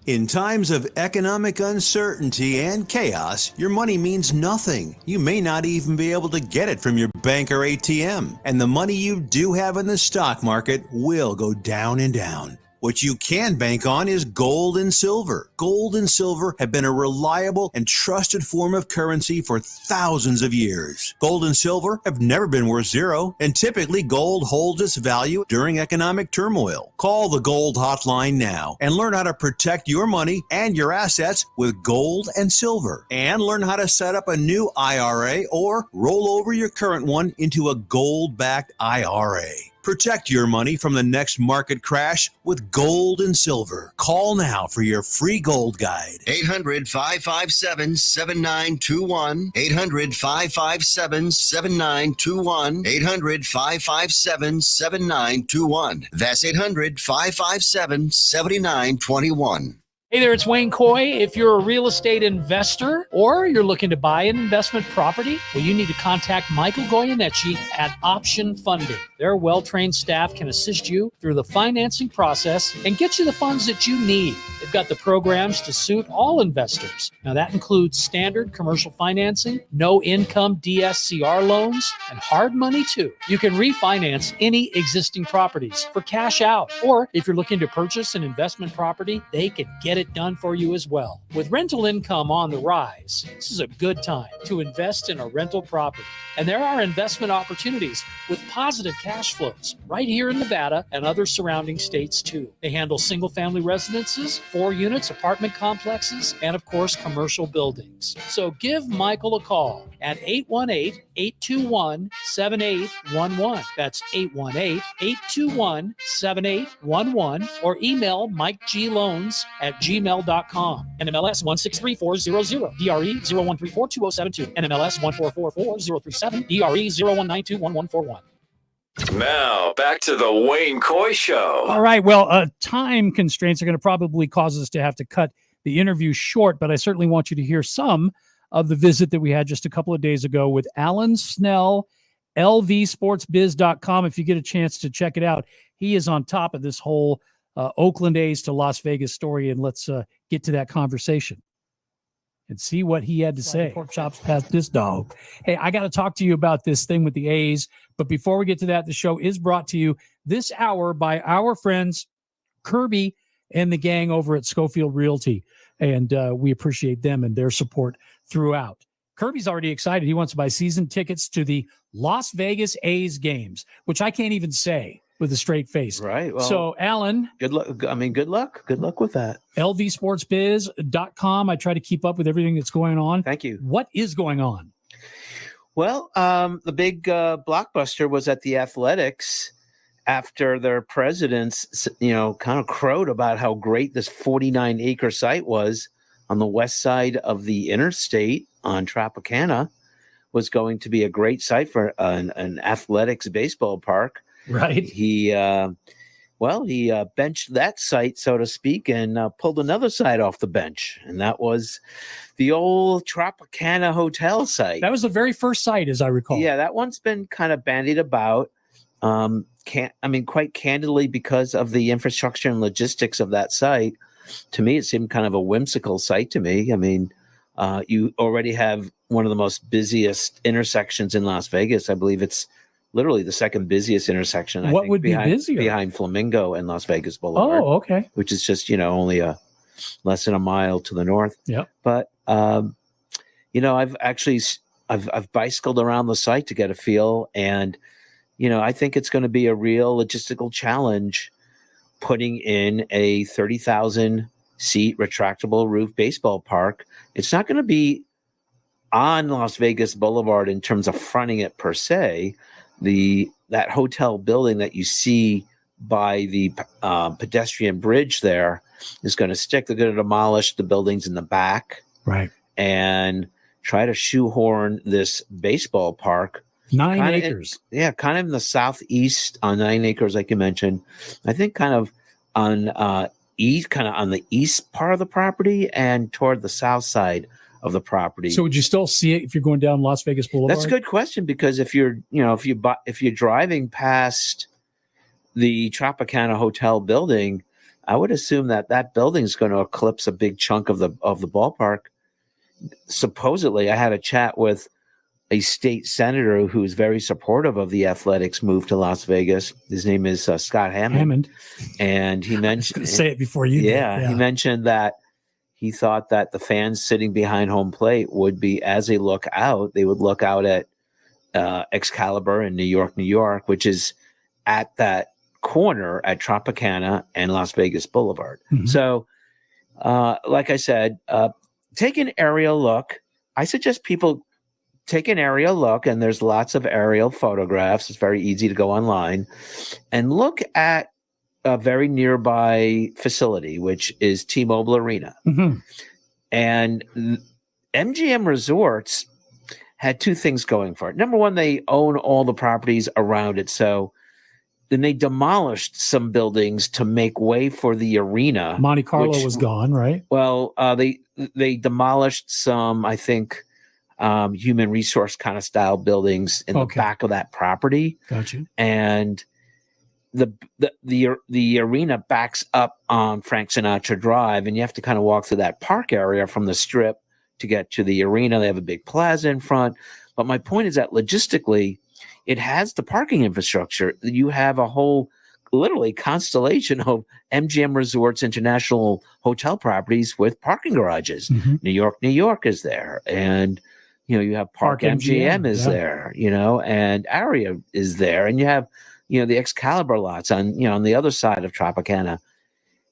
In times of economic uncertainty and chaos, your money means nothing. You may not even be able to get it from your bank or ATM. And the money you do have in the stock market will go down and down. What you can bank on is gold and silver. Gold and silver have been a reliable and trusted form of currency for thousands of years. Gold and silver have never been worth zero, and typically gold holds its value during economic turmoil. Call the Gold Hotline now and learn how to protect your money and your assets with gold and silver. And learn how to set up a new IRA or roll over your current one into a gold-backed IRA. Protect your money from the next market crash with gold and silver. Call now for your free gold guide. 800-557-7921. 800-557-7921. 800-557-7921. That's 800-557-7921. Hey there, it's Wayne Coy. If you're a real estate investor or you're looking to buy an investment property, well, you need to contact Michael Goyeneche at Option Funding. Their well-trained staff can assist you through the financing process and get you the funds that you need. They've got the programs to suit all investors. Now, that includes standard commercial financing, no-income DSCR loans, and hard money, too. You can refinance any existing properties for cash out, or if you're looking to purchase an investment property, they can get it done for you as well. With rental income on the rise, this is a good time to invest in a rental property. And there are investment opportunities with positive cash flows right here in Nevada and other surrounding states too. They handle single-family residences, 4 units, apartment complexes, and of course, commercial buildings. So give Michael a call at 818-821-7811. That's 818-821-7811, or email MikeGLoans@gmail.com. NMLS 163400, DRE 01342072, NMLS 1444037, DRE 01921141. Now, back to the Wayne Coy Show. All right. Well, time constraints are going to probably cause us to have to cut the interview short, but I certainly want you to hear some of the visit that we had just a couple of days ago with Alan Snell, lvsportsbiz.com. If you get a chance to check it out, he is on top of this whole Oakland A's to Las Vegas story, and let's get to that conversation and see what he had to say. Pork chops past this dog. Hey, I got to talk to you about this thing with the A's, but before we get to that, the show is brought to you this hour by our friends Kirby and the gang over at Schofield Realty, and we appreciate them and their support throughout. Kirby's already excited. He wants to buy season tickets to the Las Vegas A's games, which I can't even say with a straight face. Right. Well, so, Alan. Good luck. I mean, good luck. Good luck with that. lvsportsbiz.com. I try to keep up with everything that's going on. Thank you. What is going on? Well, the big blockbuster was at the Athletics after their presidents, kind of crowed about how great this 49-acre site was on the west side of the interstate on Tropicana, was going to be a great site for an athletics baseball park. Right. He benched that site, so to speak, and pulled another site off the bench. And that was the old Tropicana Hotel site. That was the very first site, as I recall. Yeah, that one's been kind of bandied about. Quite candidly, because of the infrastructure and logistics of that site, to me, it seemed kind of a whimsical site to me. I mean, you already have one of the most busiest intersections in Las Vegas. I believe it's literally the second busiest intersection. What would be busier? Behind Flamingo and Las Vegas Boulevard. Oh, okay. Which is just, only less than a mile to the north. Yeah. But, I've bicycled around the site to get a feel. And, I think it's going to be a real logistical challenge putting in a 30,000 seat retractable roof baseball park. It's not going to be on Las Vegas Boulevard in terms of fronting it per se. That hotel building that you see by the pedestrian bridge there is going to stick. They're going to demolish the buildings in the back, right, and try to shoehorn this baseball park. 9 acres. Kind of in the southeast on 9 acres, like you mentioned. I think kind of on the east part of the property and toward the south side of the property. So would you still see it if you're going down Las Vegas Boulevard? That's a good question, because if you're driving past the Tropicana Hotel building, I would assume that building is going to eclipse a big chunk of the ballpark. Supposedly, I had a chat with a state senator who is very supportive of the Athletics move to Las Vegas. His name is Scott Hammond. And he mentioned, say it before you. He mentioned that he thought that the fans sitting behind home plate would be, as they look out, they would look out at Excalibur in New York, which is at that corner at Tropicana and Las Vegas Boulevard. Mm-hmm. So, like I said, take an aerial look. I suggest people take an aerial look, and there's lots of aerial photographs. It's very easy to go online and look at a very nearby facility, which is T-Mobile Arena. Mm-hmm. And MGM Resorts had two things going for it. Number one, they own all the properties around it. So then they demolished some buildings to make way for the arena. Monte Carlo was gone, right? Well, they demolished some, I think, human resource kind of style buildings in the back of that property. Gotcha. And the arena backs up on Frank Sinatra Drive, and you have to kind of walk through that park area from the Strip to get to the arena. They have a big plaza in front. But my point is that logistically, it has the parking infrastructure. You have a whole, literally, constellation of MGM Resorts International hotel properties with parking garages. New York is there. And, you have Park MGM is there, and Aria is there. And you have, the Excalibur lots on the other side of Tropicana.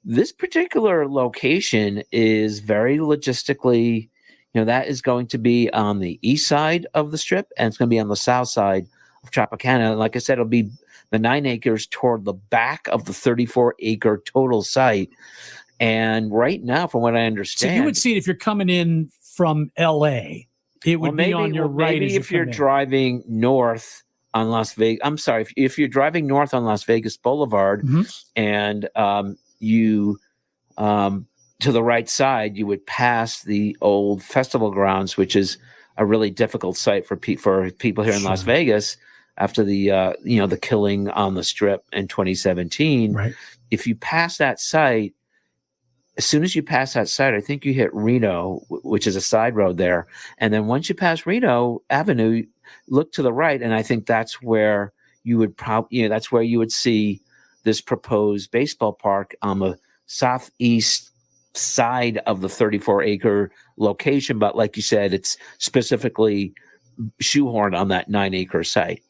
This particular location is very logistically, that is going to be on the east side of the Strip, and it's going to be on the south side of Tropicana. And like I said, it'll be the 9 acres toward the back of the 34-acre total site. And right now, from what I understand, so you would see it if you're coming in from LA. It would be on your right. Maybe if you're driving north on Las Vegas. I'm sorry, if you're driving north on Las Vegas Boulevard, and you to the right side, you would pass the old festival grounds, which is a really difficult site for people here in Las Vegas after the the killing on the Strip in 2017. Right. If you pass that site, as soon as you pass that site, I think you hit Reno, which is a side road there. And then once you pass Reno Avenue, look to the right, and I think that's where you would that's where you would see this proposed baseball park on the southeast side of the 34-acre location. But like you said, it's specifically shoehorned on that 9-acre site.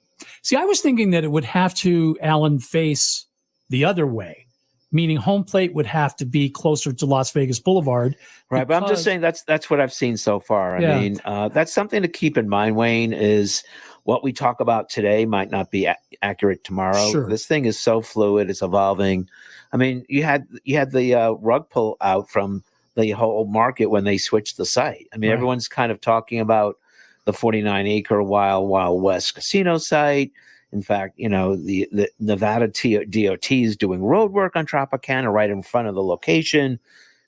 See, I was thinking that it would have to, Alan, face the other way, meaning home plate would have to be closer to Las Vegas Boulevard. Right, but I'm just saying that's what I've seen so far. I mean, that's something to keep in mind, Wayne, is what we talk about today might not be accurate tomorrow. Sure. This thing is so fluid, it's evolving. I mean, you had the rug pull out from the whole market when they switched the site. I mean, everyone's kind of talking about the 49-acre Wild West casino site. In fact, the Nevada DOT is doing road work on Tropicana right in front of the location.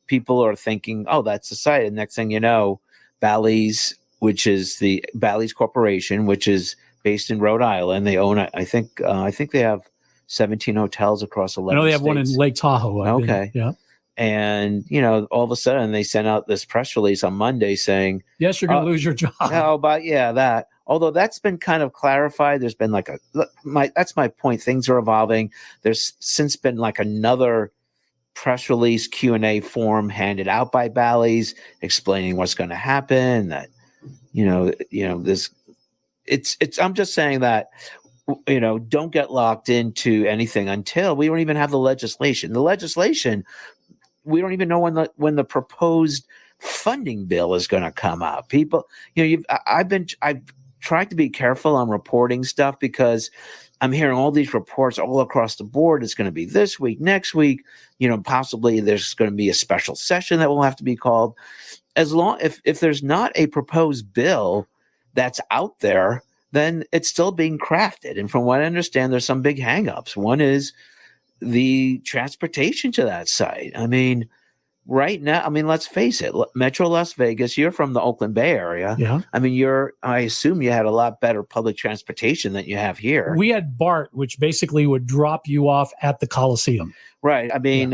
People are thinking, oh, that's the site. And next thing you know, Bally's, which is the Bally's Corporation, which is based in Rhode Island. They own, I think they have 17 hotels across 11 I know they have states. one in Lake Tahoe. Okay. Yeah. And, all of a sudden they sent out this press release on Monday saying, yes, you're going to lose your job. How about, that. Although that's been kind of clarified. There's been that's my point. Things are evolving. There's since been another press release Q&A form handed out by Bally's explaining what's going to happen. That, this, it's, I'm just saying that, don't get locked into anything until we don't even have the legislation. The legislation, we don't even know when the proposed funding bill is going to come out. People, I've tried to be careful on reporting stuff because I'm hearing all these reports all across the board. It's going to be this week, next week, possibly there's going to be a special session that will have to be called. As long if there's not a proposed bill that's out there, then it's still being crafted. And from what I understand, there's some big hangups. One is the transportation to that site. I mean, right now, let's face it, Metro Las Vegas, you're from the Oakland Bay Area. Yeah. I mean, I assume you had a lot better public transportation than you have here. We had BART, which basically would drop you off at the Coliseum. Right. I mean,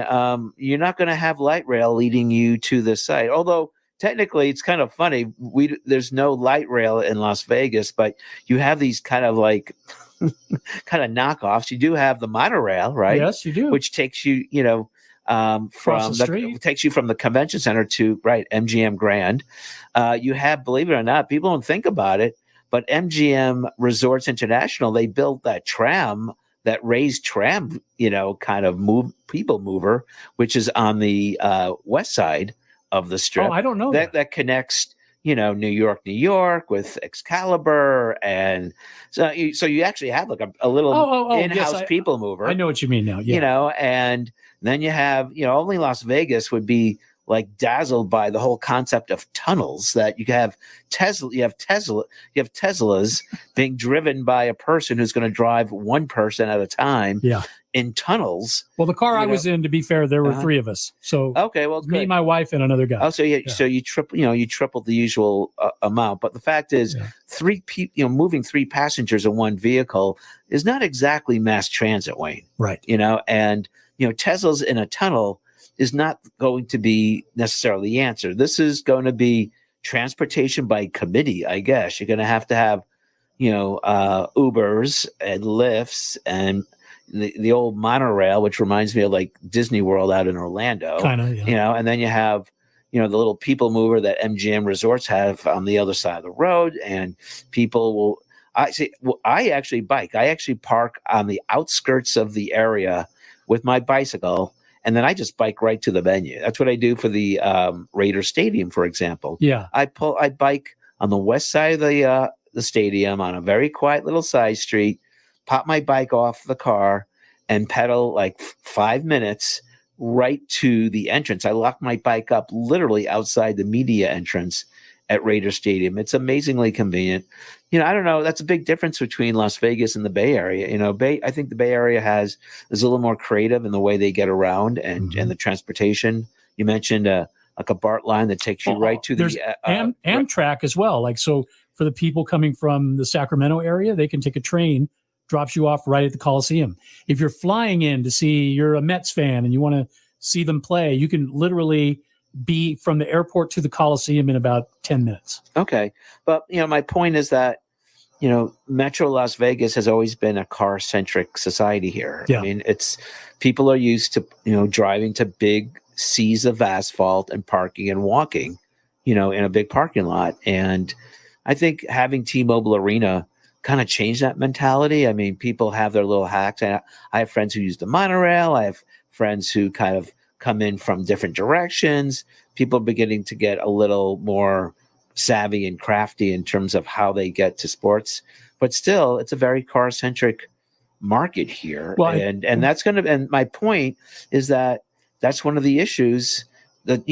you're not going to have light rail leading you to the site. Although technically it's kind of funny. There's no light rail in Las Vegas, but you have these kind of knockoffs. You do have the monorail, right? Yes, you do. Which takes you, takes you from the convention center to MGM Grand. You have, believe it or not, people don't think about it, but MGM Resorts International, they built that tram, that raised tram, kind of people mover, which is on the west side of the Strip. Oh, I don't know that connects, New York with Excalibur, and so you actually have a little in-house people mover. I know what you mean now. Yeah. And then you have, only Las Vegas would be like dazzled by the whole concept of tunnels, that you have Teslas being driven by a person who's going to drive one person at a time in tunnels. Well, the car I was in, to be fair, there were three of us. So okay, well, me, my wife, and another guy. Oh, so so you tripled the usual amount. But the fact is, moving three passengers in one vehicle is not exactly mass transit, Wayne. Right. And Teslas in a tunnel is not going to be necessarily the answer. This is going to be transportation by committee, I guess. You're going to have, Ubers and Lyfts and the old monorail, which reminds me of like Disney World out in Orlando. Kind of, and then you have, the little people mover that MGM Resorts have on the other side of the road, and people will. I actually bike. I actually park on the outskirts of the area with my bicycle, and then I just bike right to the venue. That's what I do for the Raider Stadium, for example. Yeah, I bike on the west side of the stadium on a very quiet little side street, pop my bike off the car, and pedal like 5 minutes right to the entrance. I lock my bike up literally outside the media entrance at Raider Stadium. It's amazingly convenient. I don't know. That's a big difference between Las Vegas and the Bay Area. I think the Bay Area is a little more creative in the way they get around and the transportation. You mentioned like a BART line that takes you right to There's the Amtrak as well. Like, so for the people coming from the Sacramento area, they can take a train, drops you off right at the Coliseum. If you're flying in to see, you're a Mets fan and you want to see them play, you can literally be from the airport to the Coliseum in about 10 minutes. Okay. But, my point is that, Metro Las Vegas has always been a car-centric society here. Yeah. I mean, people are used to, driving to big seas of asphalt and parking and walking, in a big parking lot. And I think having T-Mobile Arena kind of changed that mentality. I mean, people have their little hacks. I have friends who use the monorail. I have friends who kind of come in from different directions. People are beginning to get a little more savvy and crafty in terms of how they get to sports, but still it's a very car centric market here. Well, and that's going to, and my point is that that's one of the issues that,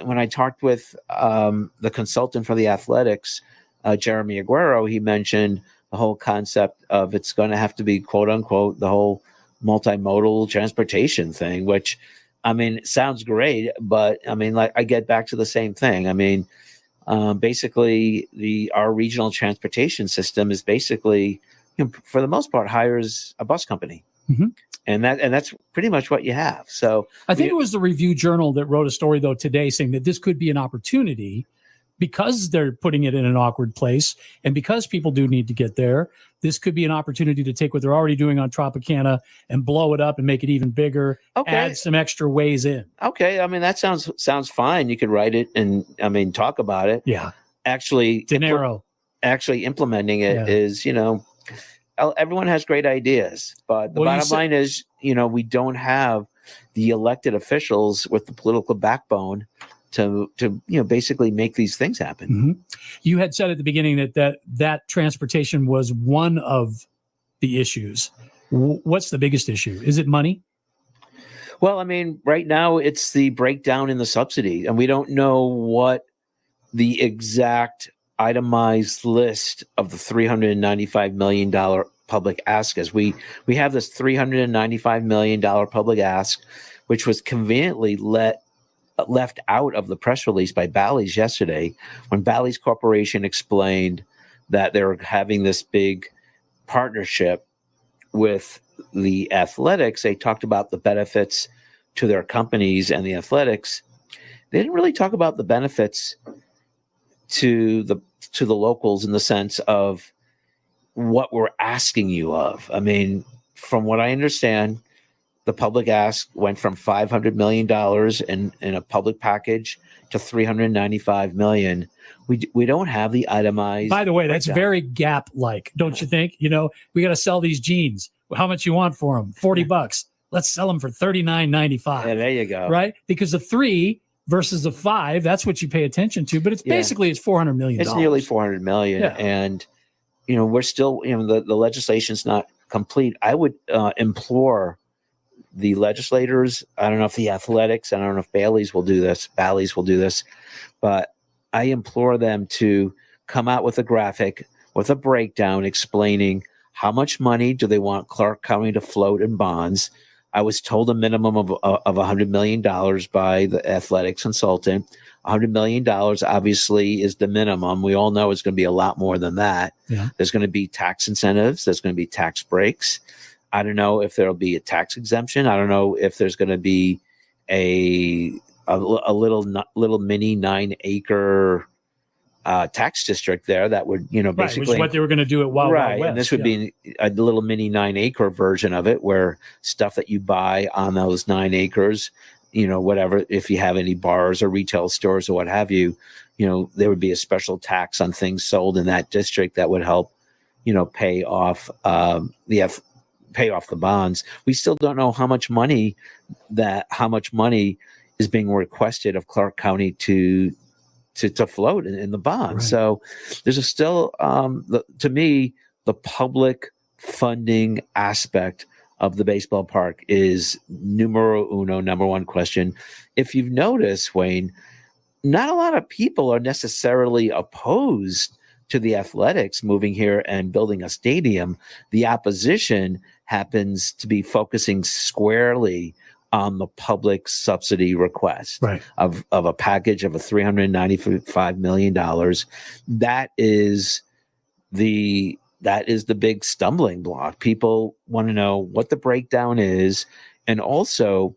when I talked with the consultant for the Athletics, Jeremy Aguero, he mentioned the whole concept of it's going to have to be quote unquote, the whole multimodal transportation thing, which I mean, it sounds great, but I mean, like I get back to the same thing. I mean, basically our regional transportation system is basically, for the most part, hires a bus company. Mm-hmm. And that's pretty much what you have. So I think it was the Review Journal that wrote a story though today saying that this could be an opportunity because they're putting it in an awkward place and because people do need to get there. This could be an opportunity to take what they're already doing on Tropicana and blow it up and make it even bigger. Okay. Add some extra ways in. Okay. I mean, that sounds fine. You could write it and talk about it. Yeah. Actually, actually implementing it is, everyone has great ideas, but the bottom line is, we don't have the elected officials with the political backbone to basically make these things happen. Mm-hmm. You had said at the beginning that transportation was one of the issues. What's the biggest issue? Is it money? Well, I mean, right now it's the breakdown in the subsidy, and we don't know what the exact itemized list of the $395 million public ask is. We have this $395 million public ask, which was conveniently left out of the press release by Bally's yesterday, when Bally's Corporation explained that they're having this big partnership with the Athletics. They talked about the benefits to their companies and the Athletics. They didn't really talk about the benefits to the locals in the sense of what we're asking you of. I mean, from what I understand, the public ask went from $500 million in a public package to $395 million. We don't have the itemized. By the way, that's breakdown. very Gap-like, don't you think? We got to sell these jeans. How much you want for them? $40. Let's sell them for $39.95. Yeah, there you go. Right? Because the 3 versus the 5, that's what you pay attention to. But it's basically it's $400 million. It's nearly $400 million, and we're still the legislation's not complete. I would implore the legislators, I don't know if the athletics, I don't know if Bally's will do this, but I implore them to come out with a graphic with a breakdown explaining how much money do they want Clark County to float in bonds. I was told a minimum of $100 million by the athletics consultant. $100 million obviously is the minimum. We all know it's going to be a lot more than that. Yeah. There's going to be tax incentives. There's going to be tax breaks. I don't know if there'll be a tax exemption. I don't know if there's going to be a little mini 9-acre tax district there that would, Right, basically, which is what they were going to do at Wild Wild West. and this would be a little mini 9-acre version of it, where stuff that you buy on those 9 acres, whatever, if you have any bars or retail stores or what have you, there would be a special tax on things sold in that district that would help, pay off the bonds. We still don't know how much money is being requested of Clark County to float in the bond. Right. So there's still, to me, the public funding aspect of the baseball park is numero uno, number one question. If you've noticed, Wayne, not a lot of people are necessarily opposed to the Athletics moving here and building a stadium. The opposition happens to be focusing squarely on the public subsidy request of a package of $395 million. That is the big stumbling block. People want to know what the breakdown is. And also,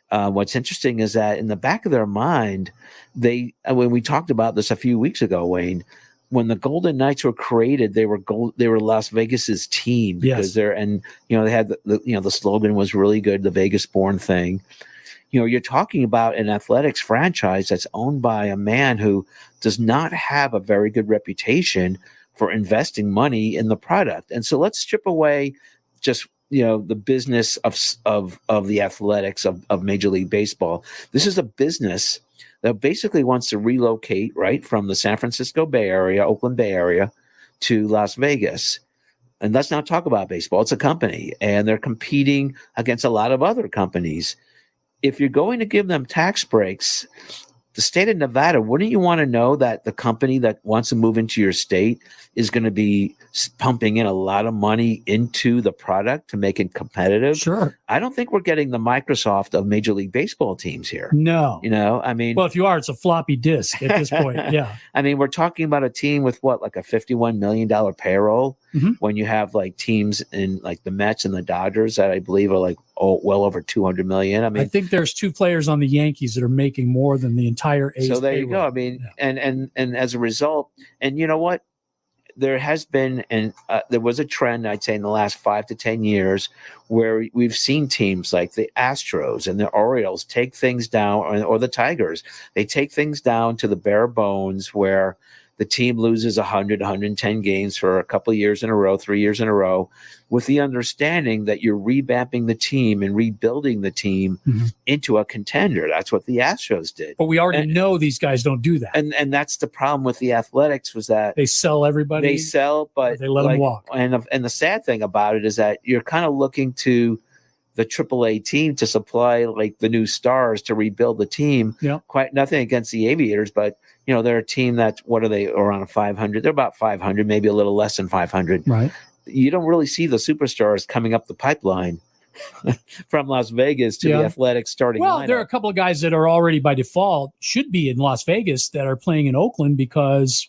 what's interesting is that in the back of their mind, when we talked about this a few weeks ago, Wayne, when the Golden Knights were created, they were Las Vegas's team because they had the slogan was really good, the Vegas born thing. You're talking about an athletics franchise that's owned by a man who does not have a very good reputation for investing money in the product. And so let's strip away just the business of the athletics of Major League Baseball. This is a business that basically wants to relocate right from the San Francisco Bay Area, Oakland Bay Area, to Las Vegas. And let's not talk about baseball. It's a company, and they're competing against a lot of other companies. If you're going to give them tax breaks, the state of Nevada, wouldn't you want to know that the company that wants to move into your state is going to be pumping in a lot of money into the product to make it competitive? Sure. I don't think we're getting the Microsoft of Major League Baseball teams here. No. Well, if you are, it's a floppy disk at this point. Yeah. We're talking about a team with like a $51 million payroll when you have like teams in like the Mets and the Dodgers that I believe are well over 200 million. I think there's 2 players on the Yankees that are making more than the entire A's. So there you go. And as a result, and you know what? There has been, there was a trend, I'd say, in the last 5 to 10 years where we've seen teams like the Astros and the Orioles take things down, or the Tigers. They take things down to the bare bones where the team loses 100, 110 games for a couple of years in a row, 3 years in a row, with the understanding that you're revamping the team and rebuilding the team into a contender. That's what the Astros did. But we already know these guys don't do that. And that's the problem with the Athletics, was that they sell everybody. They sell, but they let them walk. And the sad thing about it is that you're kind of looking to the AAA team to supply like the new stars to rebuild the team. Yeah. Quite nothing against the Aviators, but they're a team that, what are they, around 500? They're about 500, maybe a little less than 500. Right. You don't really see the superstars coming up the pipeline from Las Vegas to the Athletics starting lineup. There are a couple of guys that are already by default should be in Las Vegas that are playing in Oakland because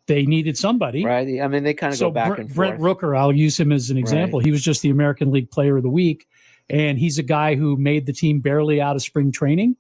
they needed somebody. Right. They kind of go back and forth. Brent Rooker, I'll use him as an example. Right. He was just the American League Player of the Week, and he's a guy who made the team barely out of spring training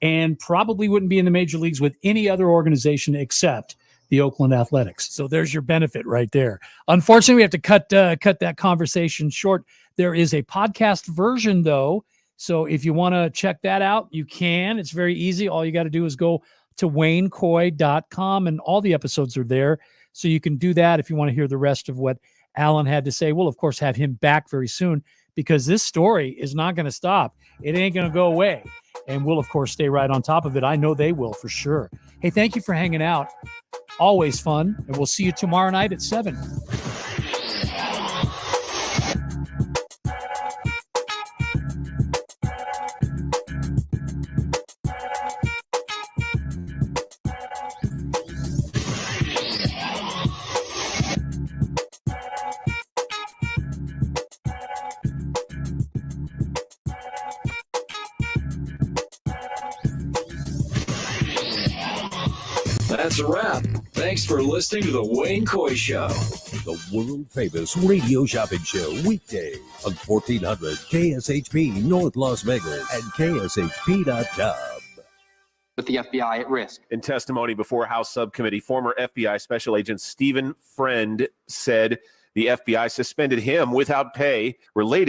and probably wouldn't be in the major leagues with any other organization except the Oakland Athletics. So there's your benefit right there. Unfortunately, we have to cut that conversation short. There is a podcast version, though. So if you want to check that out, you can. It's very easy. All you got to do is go to waynecoy.com, and all the episodes are there. So you can do that if you want to hear the rest of what Alan had to say. We'll, of course, have him back very soon because this story is not going to stop. It ain't going to go away. And we'll, of course, stay right on top of it. I know they will for sure. Hey, thank you for hanging out. Always fun. And we'll see you tomorrow night at 7. That's a wrap. Thanks for listening to The Wayne Coy Show. The world-famous radio shopping show, weekdays on 1400 KSHP North Las Vegas and KSHP.com. With the FBI at risk. In testimony before House Subcommittee, former FBI Special Agent Stephen Friend said the FBI suspended him without pay related